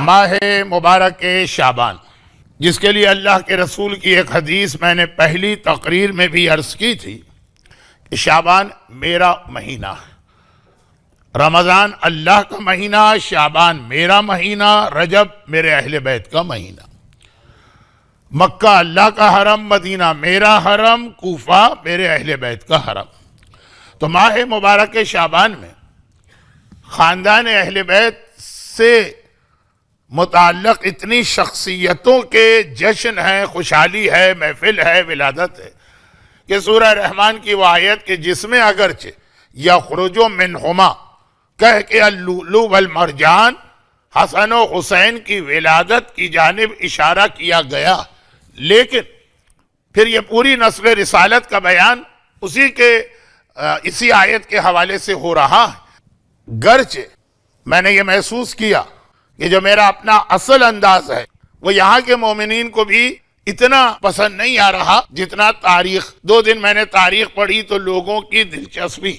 ماہ مبارک شعبان، جس کے لیے اللہ کے رسول کی ایک حدیث میں نے پہلی تقریر میں بھی عرض کی تھی کہ شعبان میرا مہینہ ہے، رمضان اللہ کا مہینہ، شعبان میرا مہینہ، رجب میرے اہل بیت کا مہینہ، مکہ اللہ کا حرم، مدینہ میرا حرم، کوفہ میرے اہل بیت کا حرم۔ تو ماہ مبارک شعبان میں خاندان اہل بیت سے متعلق اتنی شخصیتوں کے جشن ہے، خوشحالی ہے، محفل ہے، ولادت ہے کہ سورہ رحمان کی وہ آیت کہ جس میں اگرچہ یخرج منہما کہہ کے اللؤلؤ والمرجان حسن و حسین کی ولادت کی جانب اشارہ کیا گیا، لیکن پھر یہ پوری نسل رسالت کا بیان اسی آیت کے حوالے سے ہو رہا ہے۔ گرچہ میں نے یہ محسوس کیا کہ جو میرا اپنا اصل انداز ہے وہ یہاں کے مومنین کو بھی اتنا پسند نہیں آ رہا جتنا تاریخ۔ 2 دن میں نے تاریخ پڑھی تو لوگوں کی دلچسپی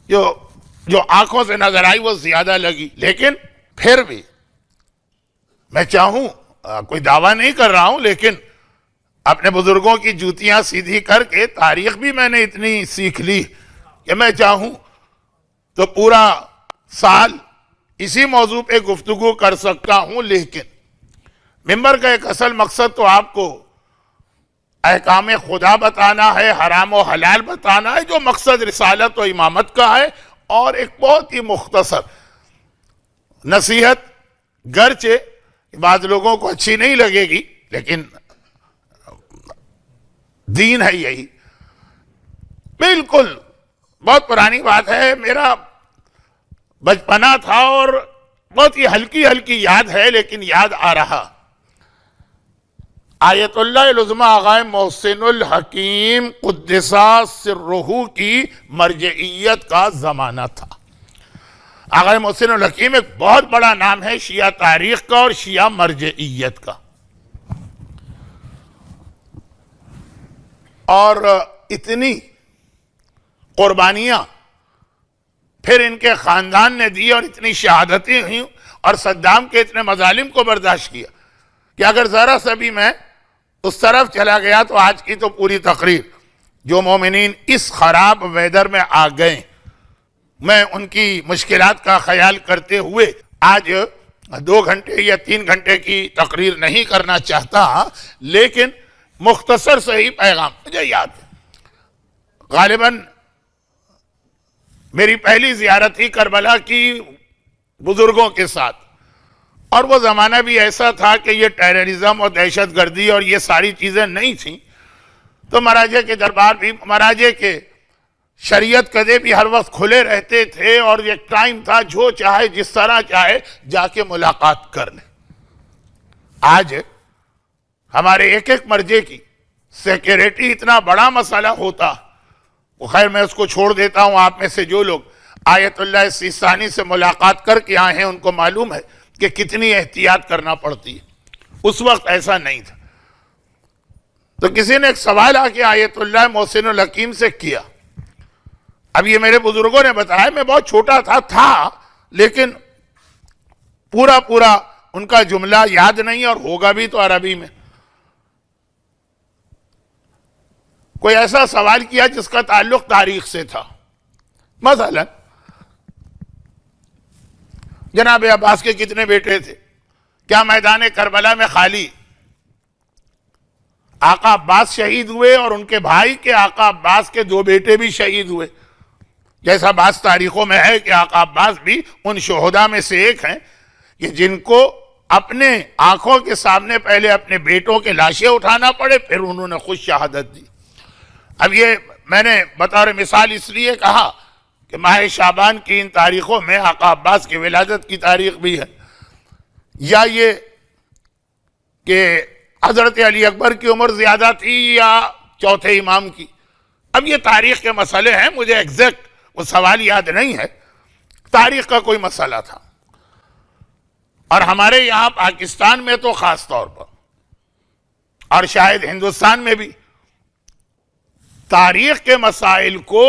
جو آنکھوں سے نظر آئی وہ زیادہ لگی، لیکن پھر بھی میں چاہوں، کوئی دعویٰ نہیں کر رہا ہوں، لیکن اپنے بزرگوں کی جوتیاں سیدھی کر کے تاریخ بھی میں نے اتنی سیکھ لی کہ میں چاہوں تو پورا سال اسی موضوع پہ گفتگو کر سکتا ہوں، لیکن ممبر کا ایک اصل مقصد تو آپ کو احکام خدا بتانا ہے، حرام و حلال بتانا ہے، جو مقصد رسالت و امامت کا ہے، اور ایک بہت ہی مختصر نصیحت، گرچہ بعض لوگوں کو اچھی نہیں لگے گی لیکن دین ہے یہی۔ بالکل بہت پرانی بات ہے، میرا بچپنا تھا اور بہت ہی ہلکی ہلکی یاد ہے، لیکن یاد آ رہا۔ آیت اللہ العظمی آغا محسن الحکیم قدسہ سرہ کی مرجعیت کا زمانہ تھا۔ آغا محسن الحکیم ایک بہت بڑا نام ہے شیعہ تاریخ کا اور شیعہ مرجعیت کا، اور اتنی قربانیاں پھر ان کے خاندان نے دی اور اتنی شہادتیں ہوئیں اور صدام کے اتنے مظالم کو برداشت کیا کہ اگر ذرا سا بھی میں اس طرف چلا گیا تو آج کی تو پوری تقریر جو مومنین اس خراب ویدر میں آ گئے، میں ان کی مشکلات کا خیال کرتے ہوئے آج 2 گھنٹے یا 3 گھنٹے کی تقریر نہیں کرنا چاہتا، لیکن مختصر سے ہی پیغام مجھے یاد ہے۔ غالباً میری پہلی زیارت ہی کربلا کی بزرگوں کے ساتھ، اور وہ زمانہ بھی ایسا تھا کہ یہ ٹیررزم اور دہشت گردی اور یہ ساری چیزیں نہیں تھیں، تو مراجع کے دربار بھی، مراجع کے شریعت قدے بھی ہر وقت کھلے رہتے تھے، اور ایک ٹائم تھا جو چاہے جس طرح چاہے جا کے ملاقات کر لیں۔ آج ہمارے ایک مرجع کی سیکیورٹی اتنا بڑا مسئلہ ہوتا، وہ خیر میں اس کو چھوڑ دیتا ہوں۔ آپ میں سے جو لوگ آیت اللہ سیستانی سے ملاقات کر کے آئے ہیں ان کو معلوم ہے کہ کتنی احتیاط کرنا پڑتی ہے، اس وقت ایسا نہیں تھا۔ تو کسی نے ایک سوال آ کے آیت اللہ محسن الحکیم سے کیا، اب یہ میرے بزرگوں نے بتایا، میں بہت چھوٹا تھا لیکن پورا ان کا جملہ یاد نہیں، اور ہوگا بھی تو عربی میں۔ کوئی ایسا سوال کیا جس کا تعلق تاریخ سے تھا، مثلا جناب عباس کے کتنے بیٹے تھے؟ کیا میدان کربلا میں خالی آقا عباس شہید ہوئے اور ان کے بھائی کے آقا عباس کے 2 بیٹے بھی شہید ہوئے؟ جیسا بعض تاریخوں میں ہے کہ آقا عباس بھی ان شہداء میں سے ایک ہیں کہ جن کو اپنے آنکھوں کے سامنے پہلے اپنے بیٹوں کے لاشیں اٹھانا پڑے، پھر انہوں نے خود شہادت دی۔ اب یہ میں نے بطور مثال اس لیے کہا کہ ماہ شعبان کی ان تاریخوں میں آقا عباس کی ولادت کی تاریخ بھی ہے، یا یہ کہ حضرت علی اکبر کی عمر زیادہ تھی یا چوتھے امام کی۔ اب یہ تاریخ کے مسئلے ہیں، مجھے ایگزیکٹ وہ سوال یاد نہیں ہے، تاریخ کا کوئی مسئلہ تھا۔ اور ہمارے یہاں پاکستان میں تو خاص طور پر، اور شاید ہندوستان میں بھی، تاریخ کے مسائل کو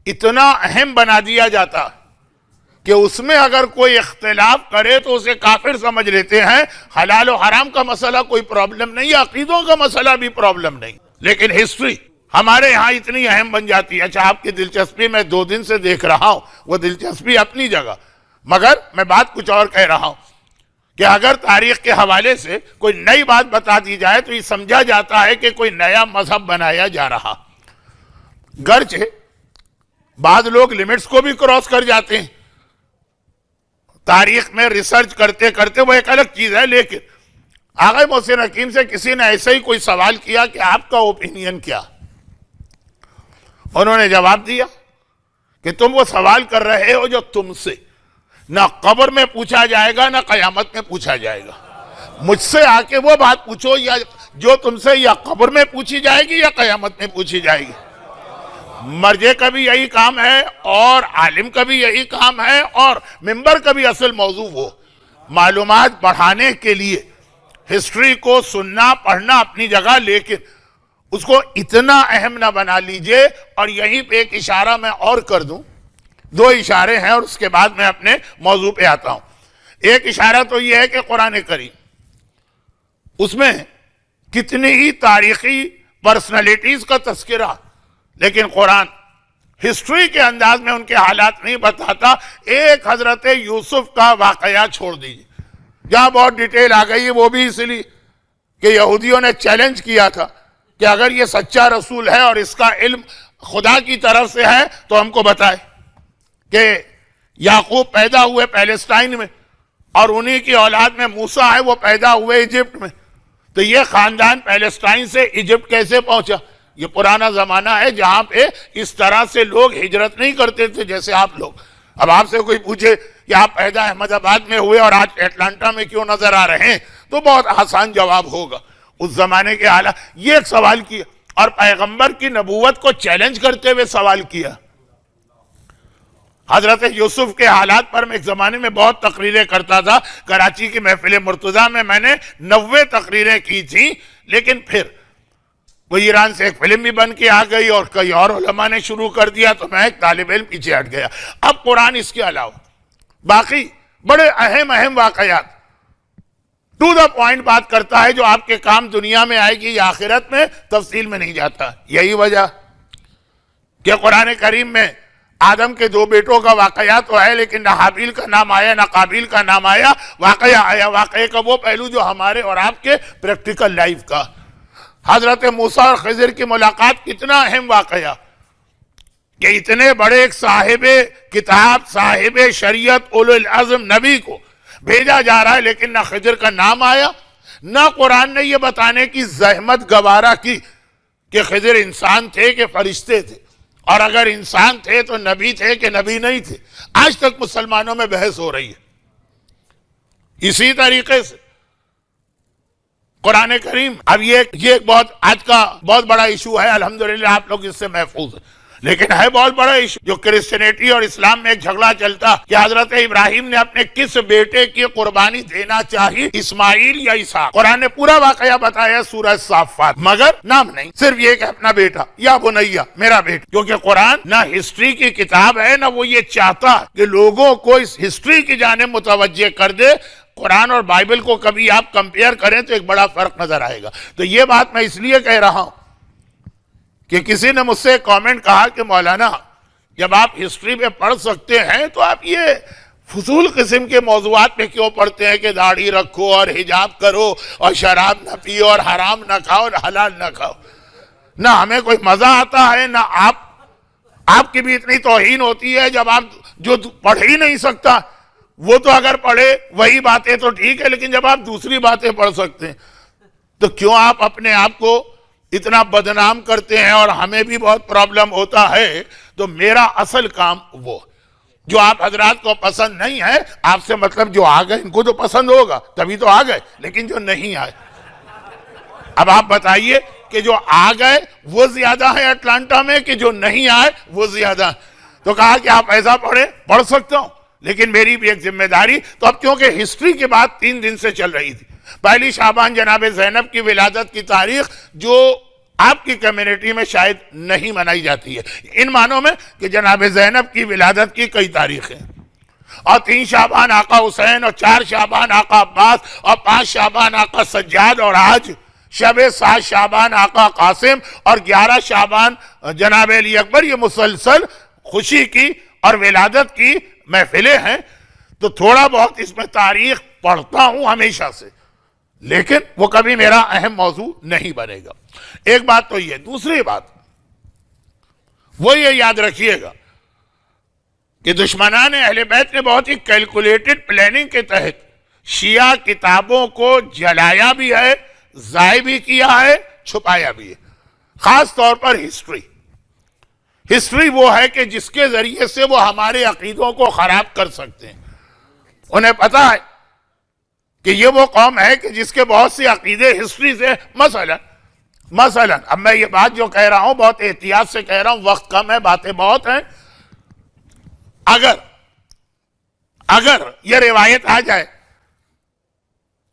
اتنا اہم بنا دیا جاتا کہ اس میں اگر کوئی اختلاف کرے تو اسے کافر سمجھ لیتے ہیں. حلال و حرام کا مسئلہ کوئی پرابلم نہیں, عقیدوں کا مسئلہ بھی پرابلم نہیں, لیکن ہسٹری ہمارے یہاں اتنی اہم بن جاتی ہے. اچھا آپ کی دلچسپی میں 2 دن سے دیکھ رہا ہوں, وہ دلچسپی اپنی جگہ, مگر میں بات کچھ اور کہہ رہا ہوں کہ اگر تاریخ کے حوالے سے کوئی نئی بات بتا دی جائے تو یہ سمجھا جاتا ہے کہ کوئی نیا مذہب بنایا جا رہا. گرچہ بعض لوگ لمٹس کو بھی کراس کر جاتے ہیں, تاریخ میں ریسرچ کرتے کرتے وہ ایک الگ چیز ہے. لیکن آغا محسن حکیم سے کسی نے ایسے ہی کوئی سوال کیا کہ آپ کا اوپینین کیا؟ انہوں نے جواب دیا کہ تم وہ سوال کر رہے ہو جو تم سے نہ قبر میں پوچھا جائے گا نہ قیامت میں پوچھا جائے گا. مجھ سے آ کے وہ بات پوچھو یا جو تم سے یا قبر میں پوچھی جائے گی یا قیامت میں پوچھی جائے گی. مرجع کا بھی یہی کام ہے اور عالم کا بھی یہی کام ہے اور ممبر کا بھی اصل موضوع وہ معلومات بڑھانے کے لیے ہسٹری کو سننا پڑھنا اپنی جگہ, لیکن اس کو اتنا اہم نہ بنا لیجئے. اور یہیں پہ ایک اشارہ میں اور کر دوں, 2 اشارے ہیں اور اس کے بعد میں اپنے موضوع پہ آتا ہوں. ایک اشارہ تو یہ ہے کہ قرآن کریم اس میں کتنی ہی تاریخی پرسنالٹیز کا تذکرہ, لیکن قرآن ہسٹری کے انداز میں ان کے حالات نہیں بتاتا. ایک حضرت یوسف کا واقعہ چھوڑ دیجیے جہاں بہت ڈیٹیل آ گئی ہے, وہ بھی اس لیے کہ یہودیوں نے چیلنج کیا تھا کہ اگر یہ سچا رسول ہے اور اس کا علم خدا کی طرف سے ہے تو ہم کو بتائے کہ یعقوب پیدا ہوئے پیلسٹائن میں اور انہی کی اولاد میں موسیٰ ہے وہ پیدا ہوئے ایجپٹ میں, تو یہ خاندان پیلسٹائن سے ایجپٹ کیسے پہنچا؟ یہ پرانا زمانہ ہے جہاں پہ اس طرح سے لوگ ہجرت نہیں کرتے تھے جیسے آپ لوگ. اب آپ سے کوئی پوچھے کہ آپ پیدا احمد آباد میں ہوئے اور آج اٹلانٹا میں کیوں نظر آ رہے ہیں تو بہت آسان جواب ہوگا, اس زمانے کے حالات. یہ ایک سوال کیا اور پیغمبر کی نبوت کو چیلنج کرتے ہوئے سوال کیا. حضرت یوسف کے حالات پر میں ایک زمانے میں بہت تقریریں کرتا تھا. کراچی کی محفل مرتضیٰ میں نے 90 تقریریں کی تھیں, لیکن پھر وہ ایران سے ایک فلم بھی بن کے آ گئی اور کئی اور علماء نے شروع کر دیا تو میں ایک طالب علم پیچھے ہٹ گیا. اب قرآن اس کے علاوہ باقی بڑے اہم واقعات ٹو دا پوائنٹ بات کرتا ہے جو آپ کے کام دنیا میں آئے گی یا آخرت میں, تفصیل میں نہیں جاتا. یہی وجہ کہ قرآن کریم میں آدم کے 2 بیٹوں کا واقعہ تو ہے لیکن نہ حابیل کا نام آیا نہ قابیل کا نام آیا. واقعہ آیا, واقعے کا وہ پہلو جو ہمارے اور آپ کے پریکٹیکل لائف کا. حضرت موسیٰ اور خضر کی ملاقات کتنا اہم واقعہ کہ اتنے بڑے ایک صاحب کتاب صاحب شریعت اولو العزم نبی کو بھیجا جا رہا ہے, لیکن نہ خضر کا نام آیا نہ قرآن نے یہ بتانے کی زحمت گوارا کی کہ خضر انسان تھے کہ فرشتے تھے, اور اگر انسان تھے تو نبی تھے کہ نبی نہیں تھے. آج تک مسلمانوں میں بحث ہو رہی ہے. اسی طریقے سے قرآن کریم, اب یہ بہت آج کا بہت بڑا ایشو ہے, الحمدللہ آپ لوگ اس سے محفوظ ہیں, لیکن ہے بہت بڑا ایشو جو کرسچینٹی اور اسلام میں ایک جھگڑا چلتا کہ حضرت ابراہیم نے اپنے کس بیٹے کی قربانی دینا چاہی, اسماعیل یا اسحاق. قرآن نے پورا واقعہ بتایا سورہ صافات, مگر نام نہیں, صرف یہ کہ اپنا بیٹا یا بنیا میرا بیٹا, کیونکہ قرآن نہ ہسٹری کی کتاب ہے نہ وہ یہ چاہتا کہ لوگوں کو اس ہسٹری کی جانب متوجہ کر دے. قرآن اور بائبل کو کبھی آپ کمپیئر کریں تو ایک بڑا فرق نظر آئے گا. تو یہ بات میں اس لیے کہہ رہا ہوں کہ کسی نے مجھ سے کامنٹ کہا کہ مولانا جب آپ ہسٹری پہ پڑھ سکتے ہیں تو آپ یہ فضول قسم کے موضوعات پہ کیوں پڑھتے ہیں کہ داڑھی رکھو اور حجاب کرو اور شراب نہ پیو اور حرام نہ کھاؤ اور حلال نہ کھاؤ. نہ ہمیں کوئی مزہ آتا ہے نہ آپ کی بھی اتنی توہین ہوتی ہے جب آپ جو پڑھ ہی نہیں سکتا وہ تو اگر پڑھے وہی باتیں تو ٹھیک ہے, لیکن جب آپ دوسری باتیں پڑھ سکتے ہیں تو کیوں آپ اپنے آپ کو اتنا بدنام کرتے ہیں اور ہمیں بھی بہت پرابلم ہوتا ہے. تو میرا اصل کام وہ جو آپ حضرات کو پسند نہیں ہے, آپ سے مطلب جو آ گئے ان کو تو پسند ہوگا تبھی تو آ گئے, لیکن جو نہیں آئے اب آپ بتائیے کہ جو آ گئے وہ زیادہ ہیں اٹلانٹا میں کہ جو نہیں آئے وہ زیادہ ہیں. تو کہا کہ آپ ایسا پڑھ سکتا ہوں, لیکن میری بھی ایک ذمہ داری. تو اب کیونکہ ہسٹری کی بات 3 دن سے چل رہی تھی, پہلی شعبان جناب زینب کی ولادت کی تاریخ جو آپ کی کمیونٹی میں شاید نہیں منائی جاتی ہے, ان معنوں میں کہ جناب زینب کی ولادت کی کئی تاریخیں, اور 3 شعبان آقا حسین اور 4 شعبان آقا عباس اور 5 شعبان آقا سجاد اور آج شب 7 شعبان آقا قاسم اور 11 شعبان جناب علی اکبر، یہ مسلسل خوشی کی اور ولادت کی محفلیں ہیں. تو تھوڑا بہت اس میں تاریخ پڑھتا ہوں ہمیشہ سے، لیکن وہ کبھی میرا اہم موضوع نہیں بنے گا. ایک بات تو یہ. دوسری بات وہ یہ یاد رکھیے گا کہ دشمنان اہل بیت نے بہت ہی کیلکولیٹڈ پلاننگ کے تحت شیعہ کتابوں کو جلایا بھی ہے، ضائع بھی کیا ہے، چھپایا بھی ہے. خاص طور پر ہسٹری وہ ہے کہ جس کے ذریعے سے وہ ہمارے عقیدوں کو خراب کر سکتے ہیں. انہیں پتا ہے کہ یہ وہ قوم ہے کہ جس کے بہت سے عقیدے ہسٹری سے مثلا اب میں یہ بات جو کہہ رہا ہوں بہت احتیاط سے کہہ رہا ہوں، وقت کم ہے، باتیں بہت ہیں. اگر یہ روایت آ جائے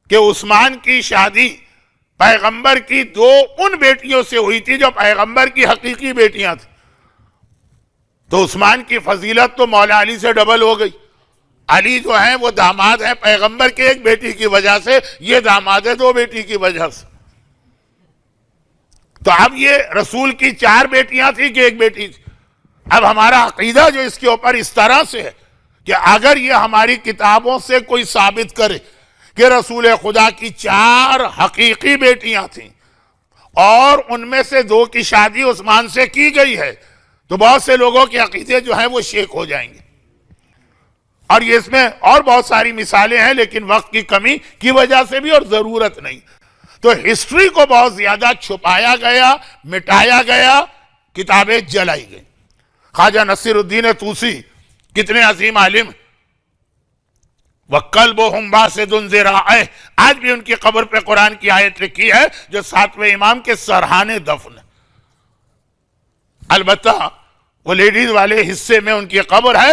کہ عثمان کی شادی پیغمبر کی 2 ان بیٹیوں سے ہوئی تھی جو پیغمبر کی حقیقی بیٹیاں تھیں، تو عثمان کی فضیلت تو مولا علی سے ڈبل ہو گئی. علی جو ہیں وہ داماد ہیں پیغمبر کے 1 بیٹی کی وجہ سے، یہ داماد ہے 2 بیٹی کی وجہ سے. تو اب یہ رسول کی 4 بیٹیاں تھیں کہ 1 بیٹی تھی. اب ہمارا عقیدہ جو اس کے اوپر اس طرح سے ہے کہ اگر یہ ہماری کتابوں سے کوئی ثابت کرے کہ رسول خدا کی 4 حقیقی بیٹیاں تھیں اور ان میں سے 2 کی شادی عثمان سے کی گئی ہے، تو بہت سے لوگوں کے عقیدے جو ہیں وہ شیک ہو جائیں گے. اور یہ اس میں اور بہت ساری مثالیں ہیں، لیکن وقت کی کمی کی وجہ سے بھی اور ضرورت نہیں. تو ہسٹری کو بہت زیادہ چھپایا گیا، مٹایا گیا، کتابیں جلائی گئیں. خواجہ نصیر الدین طوسی کتنے عظیم عالم، وَقَلْبُهُمْ بَاسِدٌ ذِرَاعِهِ، آج بھی ان کی قبر پہ قرآن کی آیت لکھی ہے جو 7ویں امام کے سرحانے دفن ہے. البتہ وہ لیڈیز والے حصے میں ان کی قبر ہے،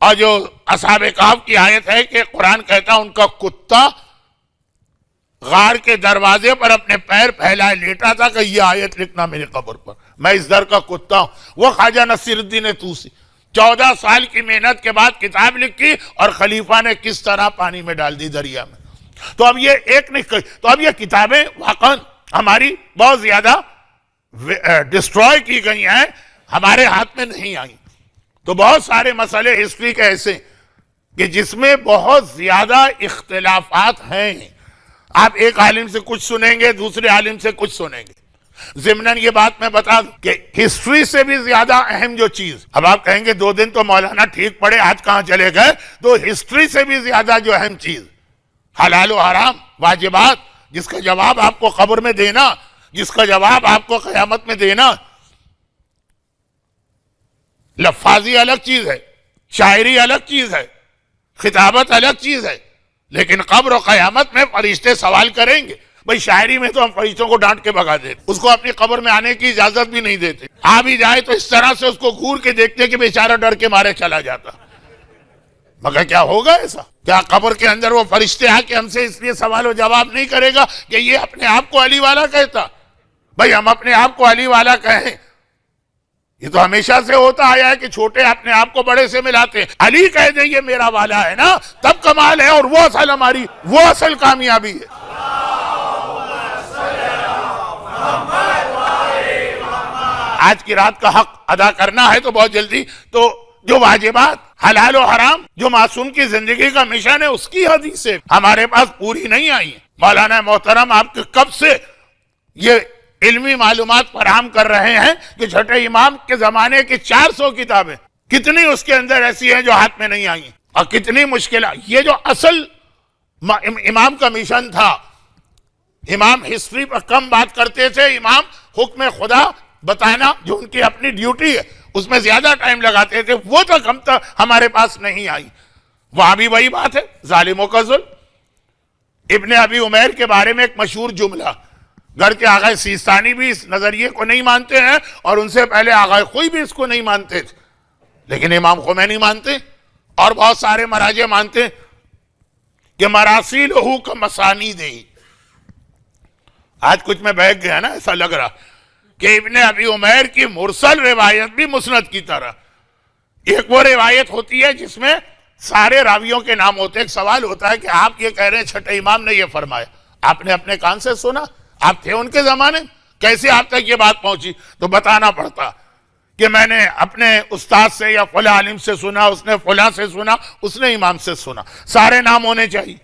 اور جو اصحاب کہف کی آیت ہے کہ قرآن کہتا ان کا کتا غار کے دروازے پر اپنے پیر پھیلائے لیٹا تھا کہ یہ آیت لکھنا میری قبر پر، میں اس در کا کتا ہوں. وہ خواجہ نصیر الدین طوسی 14 سال کی محنت کے بعد کتاب لکھی اور خلیفہ نے کس طرح پانی میں ڈال دی دریا میں. تو اب یہ ایک نہیں، تو اب یہ کتابیں واقعا ہماری بہت زیادہ ڈسٹروائے کی گئی ہیں، ہمارے ہاتھ میں نہیں آئیں. تو بہت سارے مسئلے ہسٹری کے ایسے کہ جس میں بہت زیادہ اختلافات ہیں. آپ ایک عالم سے کچھ سنیں گے، دوسرے عالم سے کچھ سنیں گے. ضمناً یہ بات میں بتا دوں کہ ہسٹری سے بھی زیادہ اہم جو چیز، اب آپ کہیں گے 2 دن تو مولانا ٹھیک پڑے، آج کہاں چلے گئے، تو ہسٹری سے بھی زیادہ جو اہم چیز حلال و حرام، واجبات، جس کا جواب آپ کو قبر میں دینا، جس کا جواب آپ کو قیامت میں دینا. لفاظی الگ چیز ہے، شاعری الگ چیز ہے، خطابت الگ چیز ہے، لیکن قبر و قیامت میں فرشتے سوال کریں گے. بھئی شاعری میں تو ہم فرشتوں کو ڈانٹ کے بھگا دیتے، اس کو اپنی قبر میں آنے کی اجازت بھی نہیں دیتے. آ بھی جائے تو اس طرح سے اس کو گھور کے دیکھتے کہ بیچارہ ڈر کے مارے چلا جاتا. مگر کیا ہوگا ایسا؟ کیا قبر کے اندر وہ فرشتے آ کے ہم سے اس لیے سوال و جواب نہیں کرے گا کہ یہ اپنے آپ کو علی والا کہتا؟ بھئی ہم اپنے آپ کو علی والا کہیں، یہ تو ہمیشہ سے ہوتا آیا ہے کہ چھوٹے اپنے آپ کو بڑے سے ملاتے ہیں. علی کہہ دیں یہ میرا والا ہے نا، تب کمال ہے، اور وہ اصل ہماری وہ اصل کامیابی ہے. آج کی رات کا حق ادا کرنا ہے تو بہت جلدی، تو جو واجبات حلال و حرام جو معصوم کی زندگی کا مشن ہے، اس کی حدیثیں ہمارے پاس پوری نہیں آئی ہیں. مولانا محترم آپ کے کب سے یہ علمی معلومات فراہم کر رہے ہیں کہ چھٹے امام کے زمانے کی 400 کتابیں کتنی اس کے اندر ایسی ہیں جو ہاتھ میں نہیں آئی ہیں، اور کتنی مشکلات. یہ جو اصل امام کا مشن تھا، امام ہسٹری پر کم بات کرتے تھے، امام حکم خدا بتانا جو ان کی اپنی ڈیوٹی ہے اس میں زیادہ ٹائم لگاتے تھے، وہ تک ہمارے پاس نہیں آئی. وہاں بھی وہی بات ہے، ظالموں کا ظلم. ابن ابی عمیر کے بارے میں ایک مشہور جملہ، گھر کے آغا سیستانی بھی اس نظریے کو نہیں مانتے ہیں، اور ان سے پہلے آغا خوئی بھی اس کو نہیں مانتے تھے، لیکن امام خمینی مانتے، اور بہت سارے مراجع مانتے کہ مراسیلہ کا مسانید ہے. آج کچھ میں بیٹھ گیا نا، ایسا لگ رہا کہ ابن ابی عمیر کی مرسل روایت بھی مسند کی طرح. ایک وہ روایت ہوتی ہے جس میں سارے راویوں کے نام ہوتے ہیں. ایک سوال ہوتا ہے کہ آپ یہ کہہ رہے ہیں چھٹے امام نے یہ فرمایا, آپ نے اپنے کان سے سنا؟ آپ تھے ان کے زمانے؟ کیسے آپ تک یہ بات پہنچی؟ تو بتانا پڑتا کہ میں نے اپنے استاد سے یا فلاں عالم سے سنا, اس نے فلاں سے سنا, اس نے امام سے سنا. سارے نام ہونے چاہیے.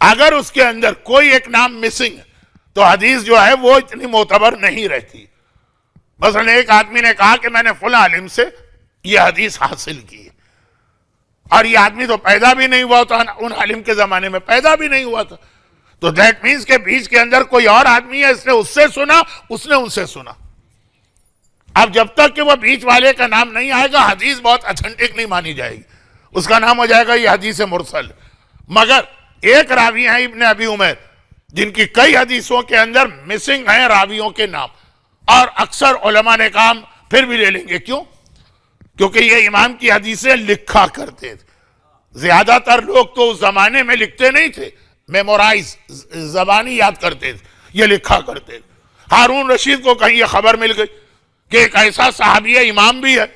اگر اس کے اندر کوئی ایک نام مسنگ ہے تو حدیث جو ہے وہ اتنی معتبر نہیں رہتی. مثلا ایک آدمی نے کہا کہ میں نے فلاں عالم سے یہ حدیث حاصل کی, اور یہ آدمی تو پیدا بھی نہیں ہوا تھا, ان عالم کے زمانے میں پیدا بھی نہیں ہوا تھا, تو دیٹ مینس کہ بیچ کے اندر کوئی اور آدمی ہے, اس نے اس سے سنا, اس نے ان سے سنا. اب جب تک کہ وہ بیچ والے کا نام نہیں آئے گا حدیث بہت اتھینٹک نہیں مانی جائے گی, اس کا نام ہو جائے گا یہ حدیث مرسل. مگر ایک راوی ہیں ابن ابی عمیر جن کی کئی حدیثوں کے اندر مسنگ ہیں راویوں کے نام, اور اکثر علماء نے کہا پھر بھی لے لیں گے. کیوں؟ کیونکہ یہ امام کی حدیثیں لکھا کرتے تھے. زیادہ تر لوگ تو اس زمانے میں لکھتے نہیں تھے, میمورائز زبانی یاد کرتے تھے, یہ لکھا کرتے تھے. ہارون رشید کو کہیں یہ خبر مل گئی کہ ایک ایسا صحابی ہے, امام بھی ہے,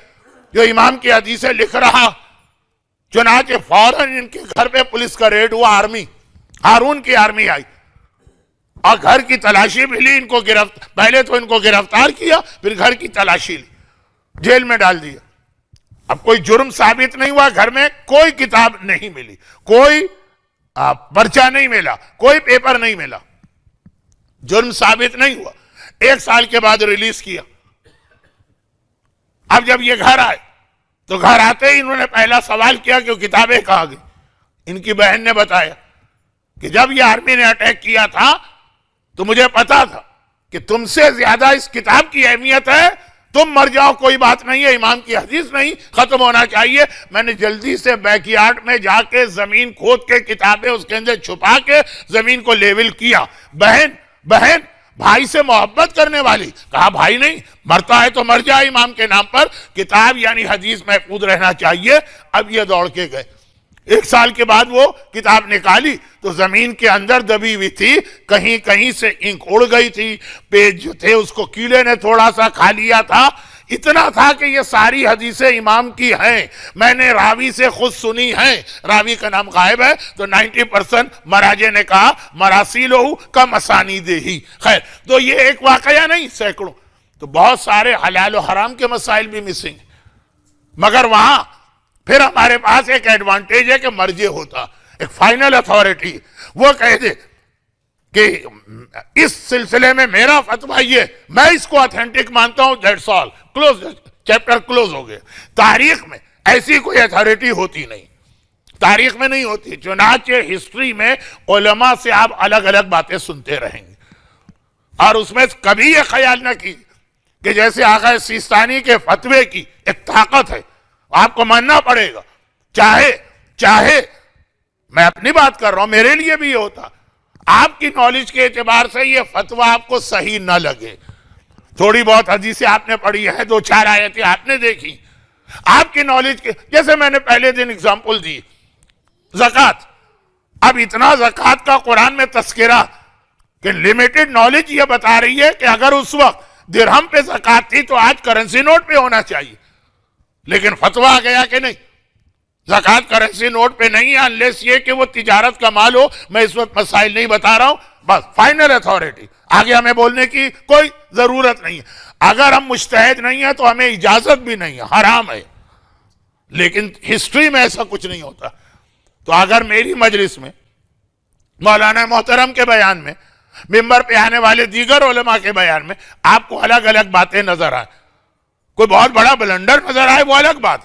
جو امام کی حدیثیں لکھ رہا, چنانچہ فوراً ان کے گھر پہ پولیس کا ریڈ ہوا, آرمی, ہارون کی آرمی آئی اور گھر کی تلاشی بھی لی. ان کو پہلے تو ان کو گرفتار کیا, پھر گھر کی تلاشی لی, جیل میں ڈال دیا. اب کوئی جرم ثابت نہیں ہوا, گھر میں کوئی کتاب نہیں ملی, کوئی پرچہ نہیں ملا, کوئی پیپر نہیں ملا, جرم ثابت نہیں ہوا. 1 سال کے بعد ریلیز کیا. اب جب یہ گھر آئے تو گھر آتے ہی انہوں نے پہلا سوال کیا کہ وہ کتابیں کہاں گئی. ان کی بہن نے بتایا کہ جب یہ آرمی نے اٹیک کیا تھا تو مجھے پتا تھا کہ تم سے زیادہ اس کتاب کی اہمیت ہے, تم مر جاؤ کوئی بات نہیں ہے, امام کی حدیث نہیں, ختم ہونا چاہیے. میں نے جلدی سے بیک یارڈ میں جا کے زمین کھود کے کتابیں اس کے اندر چھپا کے زمین کو لیول کیا. بہن بھائی سے محبت کرنے والی, کہا بھائی نہیں, مرتا ہے تو مر جائے امام کے نام پر, کتاب یعنی حدیث محفوظ رہنا چاہیے. اب یہ دوڑ کے گئے. 1 سال کے بعد وہ کتاب نکالی تو زمین کے اندر دبی ہوئی تھی, کہیں کہیں سے انک اڑ گئی تھی, پیج جو تھے اس کو کیڑے نے تھوڑا سا کھا لیا تھا. اتنا تھا کہ یہ ساری حدیثیں امام کی ہیں, میں نے راوی سے خود سنی ہیں. راوی کا نام غائب ہے تو 90% مراجع نے کہا مراسیلہ کا مسانید ہی. خیر, تو یہ ایک واقعہ نہیں, سینکڑوں. تو بہت سارے حلال و حرام کے مسائل بھی مسنگ. مگر وہاں پھر ہمارے پاس ایک ایڈوانٹیج ہے کہ مرجع ہوتا, ایک فائنل اتھارٹی, وہ کہہ دے کہ اس سلسلے میں میرا فتویٰ یہ, میں اس کو اتھینٹک مانتا ہوں, that's all, close, chapter close ہو گیا. تاریخ میں ایسی کوئی اتھارٹی ہوتی نہیں, تاریخ میں نہیں ہوتی. چنانچہ ہسٹری میں علماء سے آپ الگ الگ باتیں سنتے رہیں گے, اور اس میں کبھی یہ خیال نہ کی کہ جیسے آقا سیستانی کے فتوے کی ایک طاقت ہے, آپ کو ماننا پڑے گا, چاہے میں اپنی بات کر رہا ہوں, میرے لیے بھی یہ ہوتا. آپ کی نالج کے اعتبار سے یہ فتویٰ آپ کو صحیح نہ لگے, تھوڑی بہت حدیثیں آپ نے پڑھی ہے, 2-4 آیتیں آپ نے دیکھی, آپ کی نالج کے, جیسے میں نے پہلے دن اگزامپل دی زکوٰۃ. اب اتنا زکوٰۃ کا قرآن میں تذکرہ کہ لمیٹڈ نالج یہ بتا رہی ہے کہ اگر اس وقت درہم پہ زکوٰۃ تھی تو آج کرنسی نوٹ پہ ہونا چاہیے, لیکن فتویٰ آ گیا کہ نہیں, زکوٰۃ کرنسی نوٹ پہ نہیں ہے, انلیس یہ کہ وہ تجارت کا مال ہو. میں اس وقت مسائل نہیں بتا رہا ہوں, بس فائنل اتھارٹی, آگے ہمیں بولنے کی کوئی ضرورت نہیں ہے. اگر ہم مجتہد نہیں ہیں تو ہمیں اجازت بھی نہیں ہے, حرام ہے. لیکن ہسٹری میں ایسا کچھ نہیں ہوتا. تو اگر میری مجلس میں, مولانا محترم کے بیان میں, ممبر پہ آنے والے دیگر علماء کے بیان میں آپ کو الگ الگ باتیں نظر آئیں, کوئی بہت بڑا بلنڈر نظر آئے, وہ الگ بات.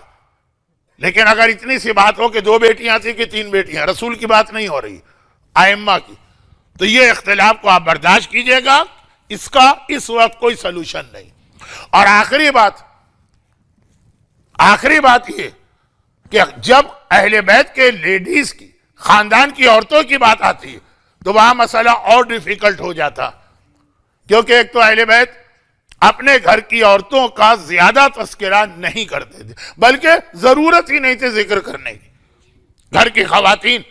لیکن اگر اتنی سی بات ہو کہ 2 بیٹیاں تھیں کہ 3 بیٹیاں, رسول کی بات نہیں ہو رہی, ائمہ کی, تو یہ اختلاف کو آپ برداشت کیجئے گا, اس کا اس وقت کوئی سلوشن نہیں. اور آخری بات یہ کہ جب اہل بیت کے لیڈیز کی, خاندان کی عورتوں کی بات آتی ہے تو وہاں مسئلہ اور ڈیفیکلٹ ہو جاتا, کیونکہ ایک تو اہل بیت اپنے گھر کی عورتوں کا زیادہ تذکرہ نہیں کرتے تھے, بلکہ ضرورت ہی نہیں تھی ذکر کرنے کی. گھر کی خواتین,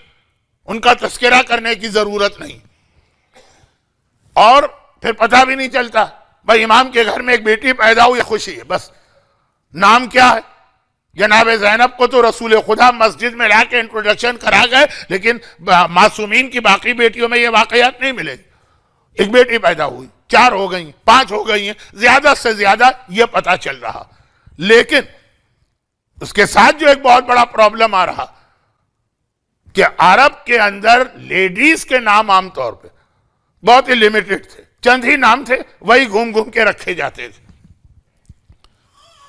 ان کا تذکرہ کرنے کی ضرورت نہیں. اور پھر پتہ بھی نہیں چلتا, بھائی امام کے گھر میں ایک بیٹی پیدا ہوئی, خوشی ہے, بس نام کیا ہے, جناب زینب کو تو رسول خدا مسجد میں لا کے انٹروڈکشن کرا گئے، لیکن معصومین کی باقی بیٹیوں میں یہ واقعات نہیں ملے۔ ایک بیٹی پیدا ہوئی، 4 ہو گئی، 5 ہو گئی ہیں، زیادہ سے زیادہ یہ پتا چل رہا۔ لیکن اس کے ساتھ جو ایک بہت بڑا پرابلم آ رہا کہ عرب کے اندر لیڈیز کے نام عام طور پہ بہت ہی لیمیٹڈ تھے، چند ہی نام تھے، وہی گھوم گھوم کے رکھے جاتے تھے۔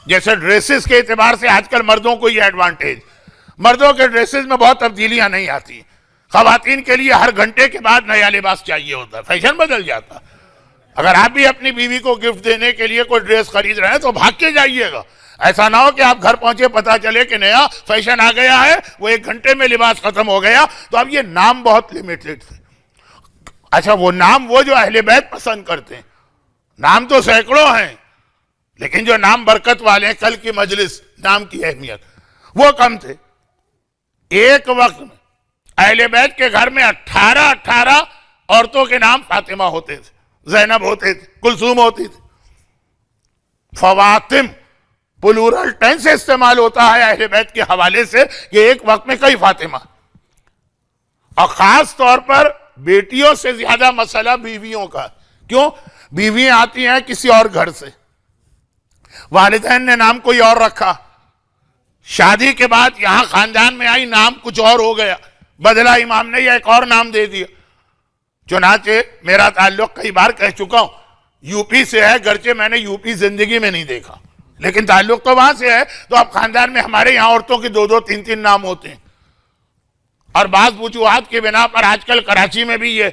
جیسے ڈریسز کے اعتبار سے آج کل مردوں کو یہ ایڈوانٹیج، مردوں کے ڈریسز میں بہت تبدیلیاں نہیں آتی، خواتین کے لیے ہر گھنٹے کے بعد نیا لباس چاہیے ہوتا ہے، فیشن بدل جاتا۔ اگر آپ بھی اپنی بیوی کو گفٹ دینے کے لیے کوئی ڈریس خرید رہے ہیں تو بھاگ کے جائیے گا، ایسا نہ ہو کہ آپ گھر پہنچے پتا چلے کہ نیا فیشن آ گیا ہے، وہ 1 گھنٹے میں لباس ختم ہو گیا۔ تو اب یہ نام بہت لیمیٹڈ تھے۔ اچھا وہ نام وہ جو اہل بیت پسند کرتے ہیں، نام تو سینکڑوں ہیں، لیکن جو نام برکت والے ہیں، کل کی مجلس نام کی اہمیت، وہ کم تھے۔ ایک وقت میں اہل بیت کے گھر میں 18 عورتوں کے نام فاطمہ ہوتے تھے، زینب ہوتے تھے، کلثوم ہوتی تھی۔ فواطم پلورل ٹینس استعمال ہوتا ہے اہل بیت کے حوالے سے کہ ایک وقت میں کئی فاطمہ، اور خاص طور پر بیٹیوں سے زیادہ مسئلہ بیویوں کا۔ کیوں؟ بیویاں آتی ہیں کسی اور گھر سے، والدین نے نام کوئی اور رکھا، شادی کے بعد یہاں خاندان میں آئی، نام کچھ اور ہو گیا، بدلا امام نے یا ایک اور نام دے دیا۔ چنانچہ میرا تعلق کئی بار کہہ چکا ہوں یو پی سے ہے، گرچہ میں نے یو پی زندگی میں نہیں دیکھا، لیکن تعلق تو وہاں سے ہے۔ تو اب خاندان میں ہمارے یہاں عورتوں کے 2 3 نام ہوتے ہیں، اور بعض وجوہات کی بنا پر آج کل کراچی میں بھی یہ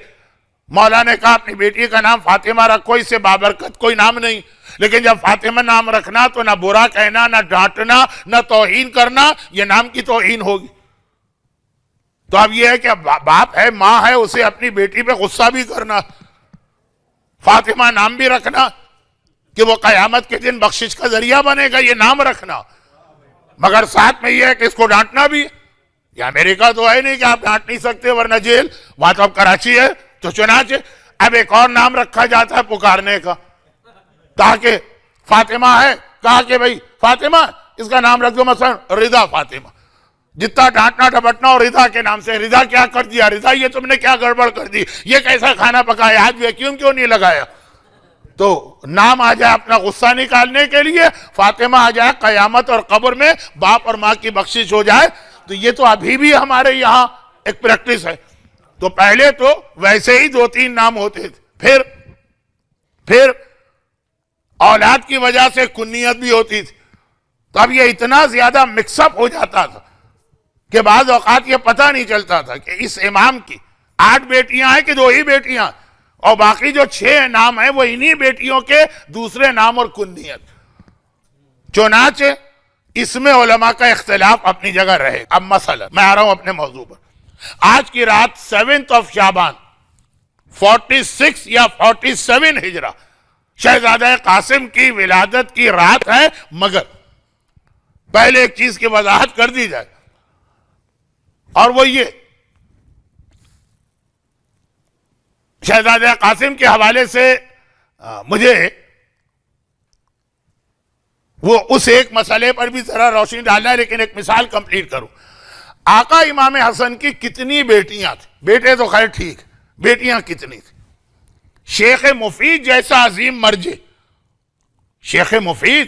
مولا نے کہا اپنی بیٹی کا نام فاطمہ رکھو، اس سے بابرکت کوئی نام نہیں۔ لیکن جب فاطمہ نام رکھنا تو نہ برا کہنا، نہ ڈانٹنا، نہ توہین کرنا، یہ نام کی توہین ہوگی۔ تو اب یہ ہے کہ باپ ہے، ماں ہے، اسے اپنی بیٹی پہ غصہ بھی کرنا، فاطمہ نام بھی رکھنا کہ وہ قیامت کے دن بخشش کا ذریعہ بنے گا، یہ نام رکھنا، مگر ساتھ میں یہ ہے کہ اس کو ڈانٹنا بھی۔ یہ امریکہ تو ہے نہیں کہ آپ ڈانٹ نہیں سکتے ورنہ جیل، وہاں تو اب کراچی ہے۔ تو چنانچہ اب ایک اور نام رکھا جاتا ہے پکارنے کا، تاکہ فاطمہ ہے، کہا کہ بھئی فاطمہ اس کا نام رکھ دو، مثلا رضا فاطمہ، جتنا ڈانٹنا ڈپٹنا اور رضا کے نام سے، رضا کیا کر دیا، رضا یہ تم نے کیا گڑبڑ کر دی، یہ کیسا کھانا پکایا، آج ویکیوم کیوں نہیں لگایا۔ تو نام آ جائے اپنا غصہ نکالنے کے لیے، فاطمہ آ جائے قیامت اور قبر میں باپ اور ماں کی بخشش ہو جائے۔ تو یہ تو ابھی بھی ہمارے یہاں ایک پریکٹس ہے۔ تو پہلے تو ویسے ہی 2 3 نام ہوتے تھے، پھر اولاد کی وجہ سے کنیت بھی ہوتی تھی۔ تو اب یہ اتنا زیادہ مکس اپ ہو جاتا تھا کہ بعض اوقات یہ پتہ نہیں چلتا تھا کہ اس امام کی 8 بیٹیاں ہیں کہ 2 ہی بیٹیاں، اور باقی جو 6 نام ہیں وہ انہی بیٹیوں کے دوسرے نام اور کنیت۔ چنانچہ اس میں علماء کا اختلاف اپنی جگہ رہے۔ اب مسئلہ میں آ رہا ہوں اپنے موضوع پر۔ آج کی رات 7 شعبان 46 یا 47 ہجرہ شہزادہ قاسم کی ولادت کی رات ہے، مگر پہلے ایک چیز کی وضاحت کر دی جائے، اور وہ یہ شہزادہ قاسم کے حوالے سے مجھے وہ اس ایک مسئلے پر بھی ذرا روشنی ڈالنا ہے، لیکن ایک مثال کمپلیٹ کروں۔ آقا امام حسن کی کتنی بیٹیاں تھیں؟ بیٹے تو خیر ٹھیک، بیٹیاں کتنی تھیں؟ شیخ مفید جیسا عظیم مرجع، شیخ مفید،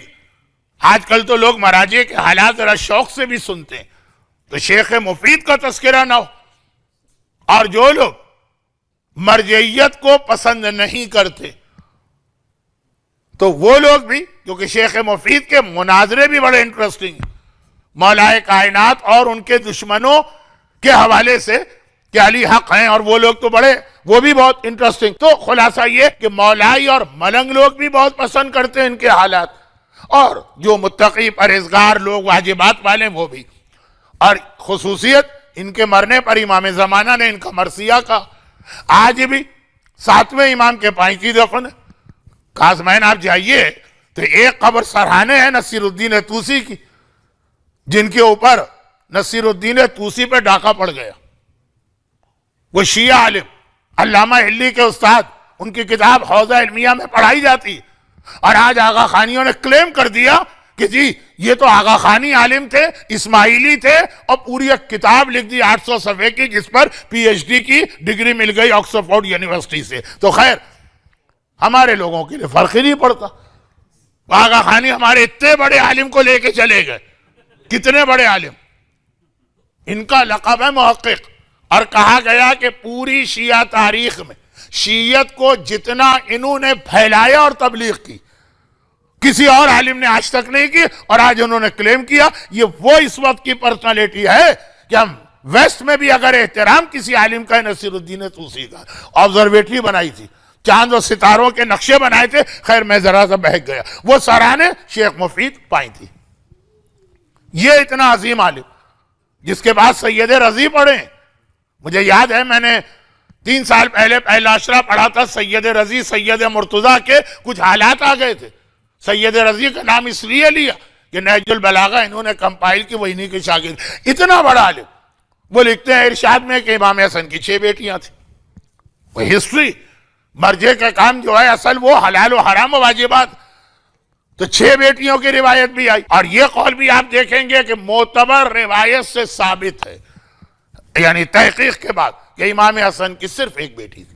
آج کل تو لوگ مراجع کے حالات ذرا شوق سے بھی سنتے ہیں، تو شیخ مفید کا تذکرہ نہ ہو، اور جو لوگ مرجعیت کو پسند نہیں کرتے تو وہ لوگ بھی، کیونکہ شیخ مفید کے مناظرے بھی بڑے انٹرسٹنگ ہیں مولائے کائنات اور ان کے دشمنوں کے حوالے سے کہ علی حق ہیں، اور وہ لوگ تو بڑے، وہ بھی بہت انٹرسٹنگ۔ تو خلاصہ یہ کہ مولائی اور ملنگ لوگ بھی بہت پسند کرتے ہیں ان کے حالات، اور جو متقی پرہیزگار لوگ واجبات والے وہ بھی، اور خصوصیت ان کے مرنے پر امام زمانہ نے ان کا مرثیہ کہا۔ آج بھی 7ویں امام کے 35 دفن ہے۔ کاظمین آپ جائیے تو ایک قبر سرحانے ہے نصیر الدین طوسی کی، جن کے اوپر نصیر الدین طوسی پہ ڈاکہ پڑ گیا۔ وہ شیعہ عالم علامہ ہلی کے استاد، ان کی کتاب حوزہ علمیہ میں پڑھائی جاتی، اور آج آغا خانیوں نے کلیم کر دیا کہ جی یہ تو آغا خانی عالم تھے، اسماعیلی تھے، اور پوری ایک کتاب لکھ دی 800 صفحے کی، جس پر پی ایچ ڈی کی ڈگری مل گئی آکسفورڈ یونیورسٹی سے۔ تو خیر ہمارے لوگوں کے لیے فرق ہی نہیں پڑتا۔ آغا خانی ہمارے اتنے بڑے عالم کو لے کے چلے گئے، کتنے بڑے عالم، ان کا لقب ہے محقق، اور کہا گیا کہ پوری شیعہ تاریخ میں شیعت کو جتنا انہوں نے پھیلایا اور تبلیغ کی، کسی اور عالم نے آج تک نہیں کی، اور آج انہوں نے کلیم کیا۔ یہ وہ اس وقت کی پرسنالٹی ہے کہ ہم ویسٹ میں بھی اگر احترام کسی عالم کا ہے، نصیر الدین طوسی کا، آبزرویٹری بنائی تھی، چاند و ستاروں کے نقشے بنائے تھے، خیر میں ذرا سا بہک گیا، وہ سرانے شیخ مفید پائی تھی۔ یہ اتنا عظیم عالم جس کے بعد سید رضی پڑھے، مجھے یاد ہے میں نے 3 سال پہلے پہلا اشرا پڑھا تھا، سید رضی سید مرتضیٰ کے کچھ حالات آ گئے تھے۔ سید رضی کا نام اس لیے لیا کہ نہج البلاغہ انہوں نے کمپائل کی، وہ انہی کے شاگرد، اتنا بڑا عالم۔ وہ لکھتے ہیں ارشاد میں کہ امام حسن کی 6 بیٹیاں تھیں۔ وہ ہسٹری مرجع کا کام جو ہے اصل وہ حلال و حرام و واجبات، تو 6 بیٹیوں کی روایت بھی آئی، اور یہ قول بھی آپ دیکھیں گے کہ معتبر روایت سے ثابت ہے، یعنی تحقیق کے بعد، کہ امام حسن کی صرف 1 بیٹی تھی،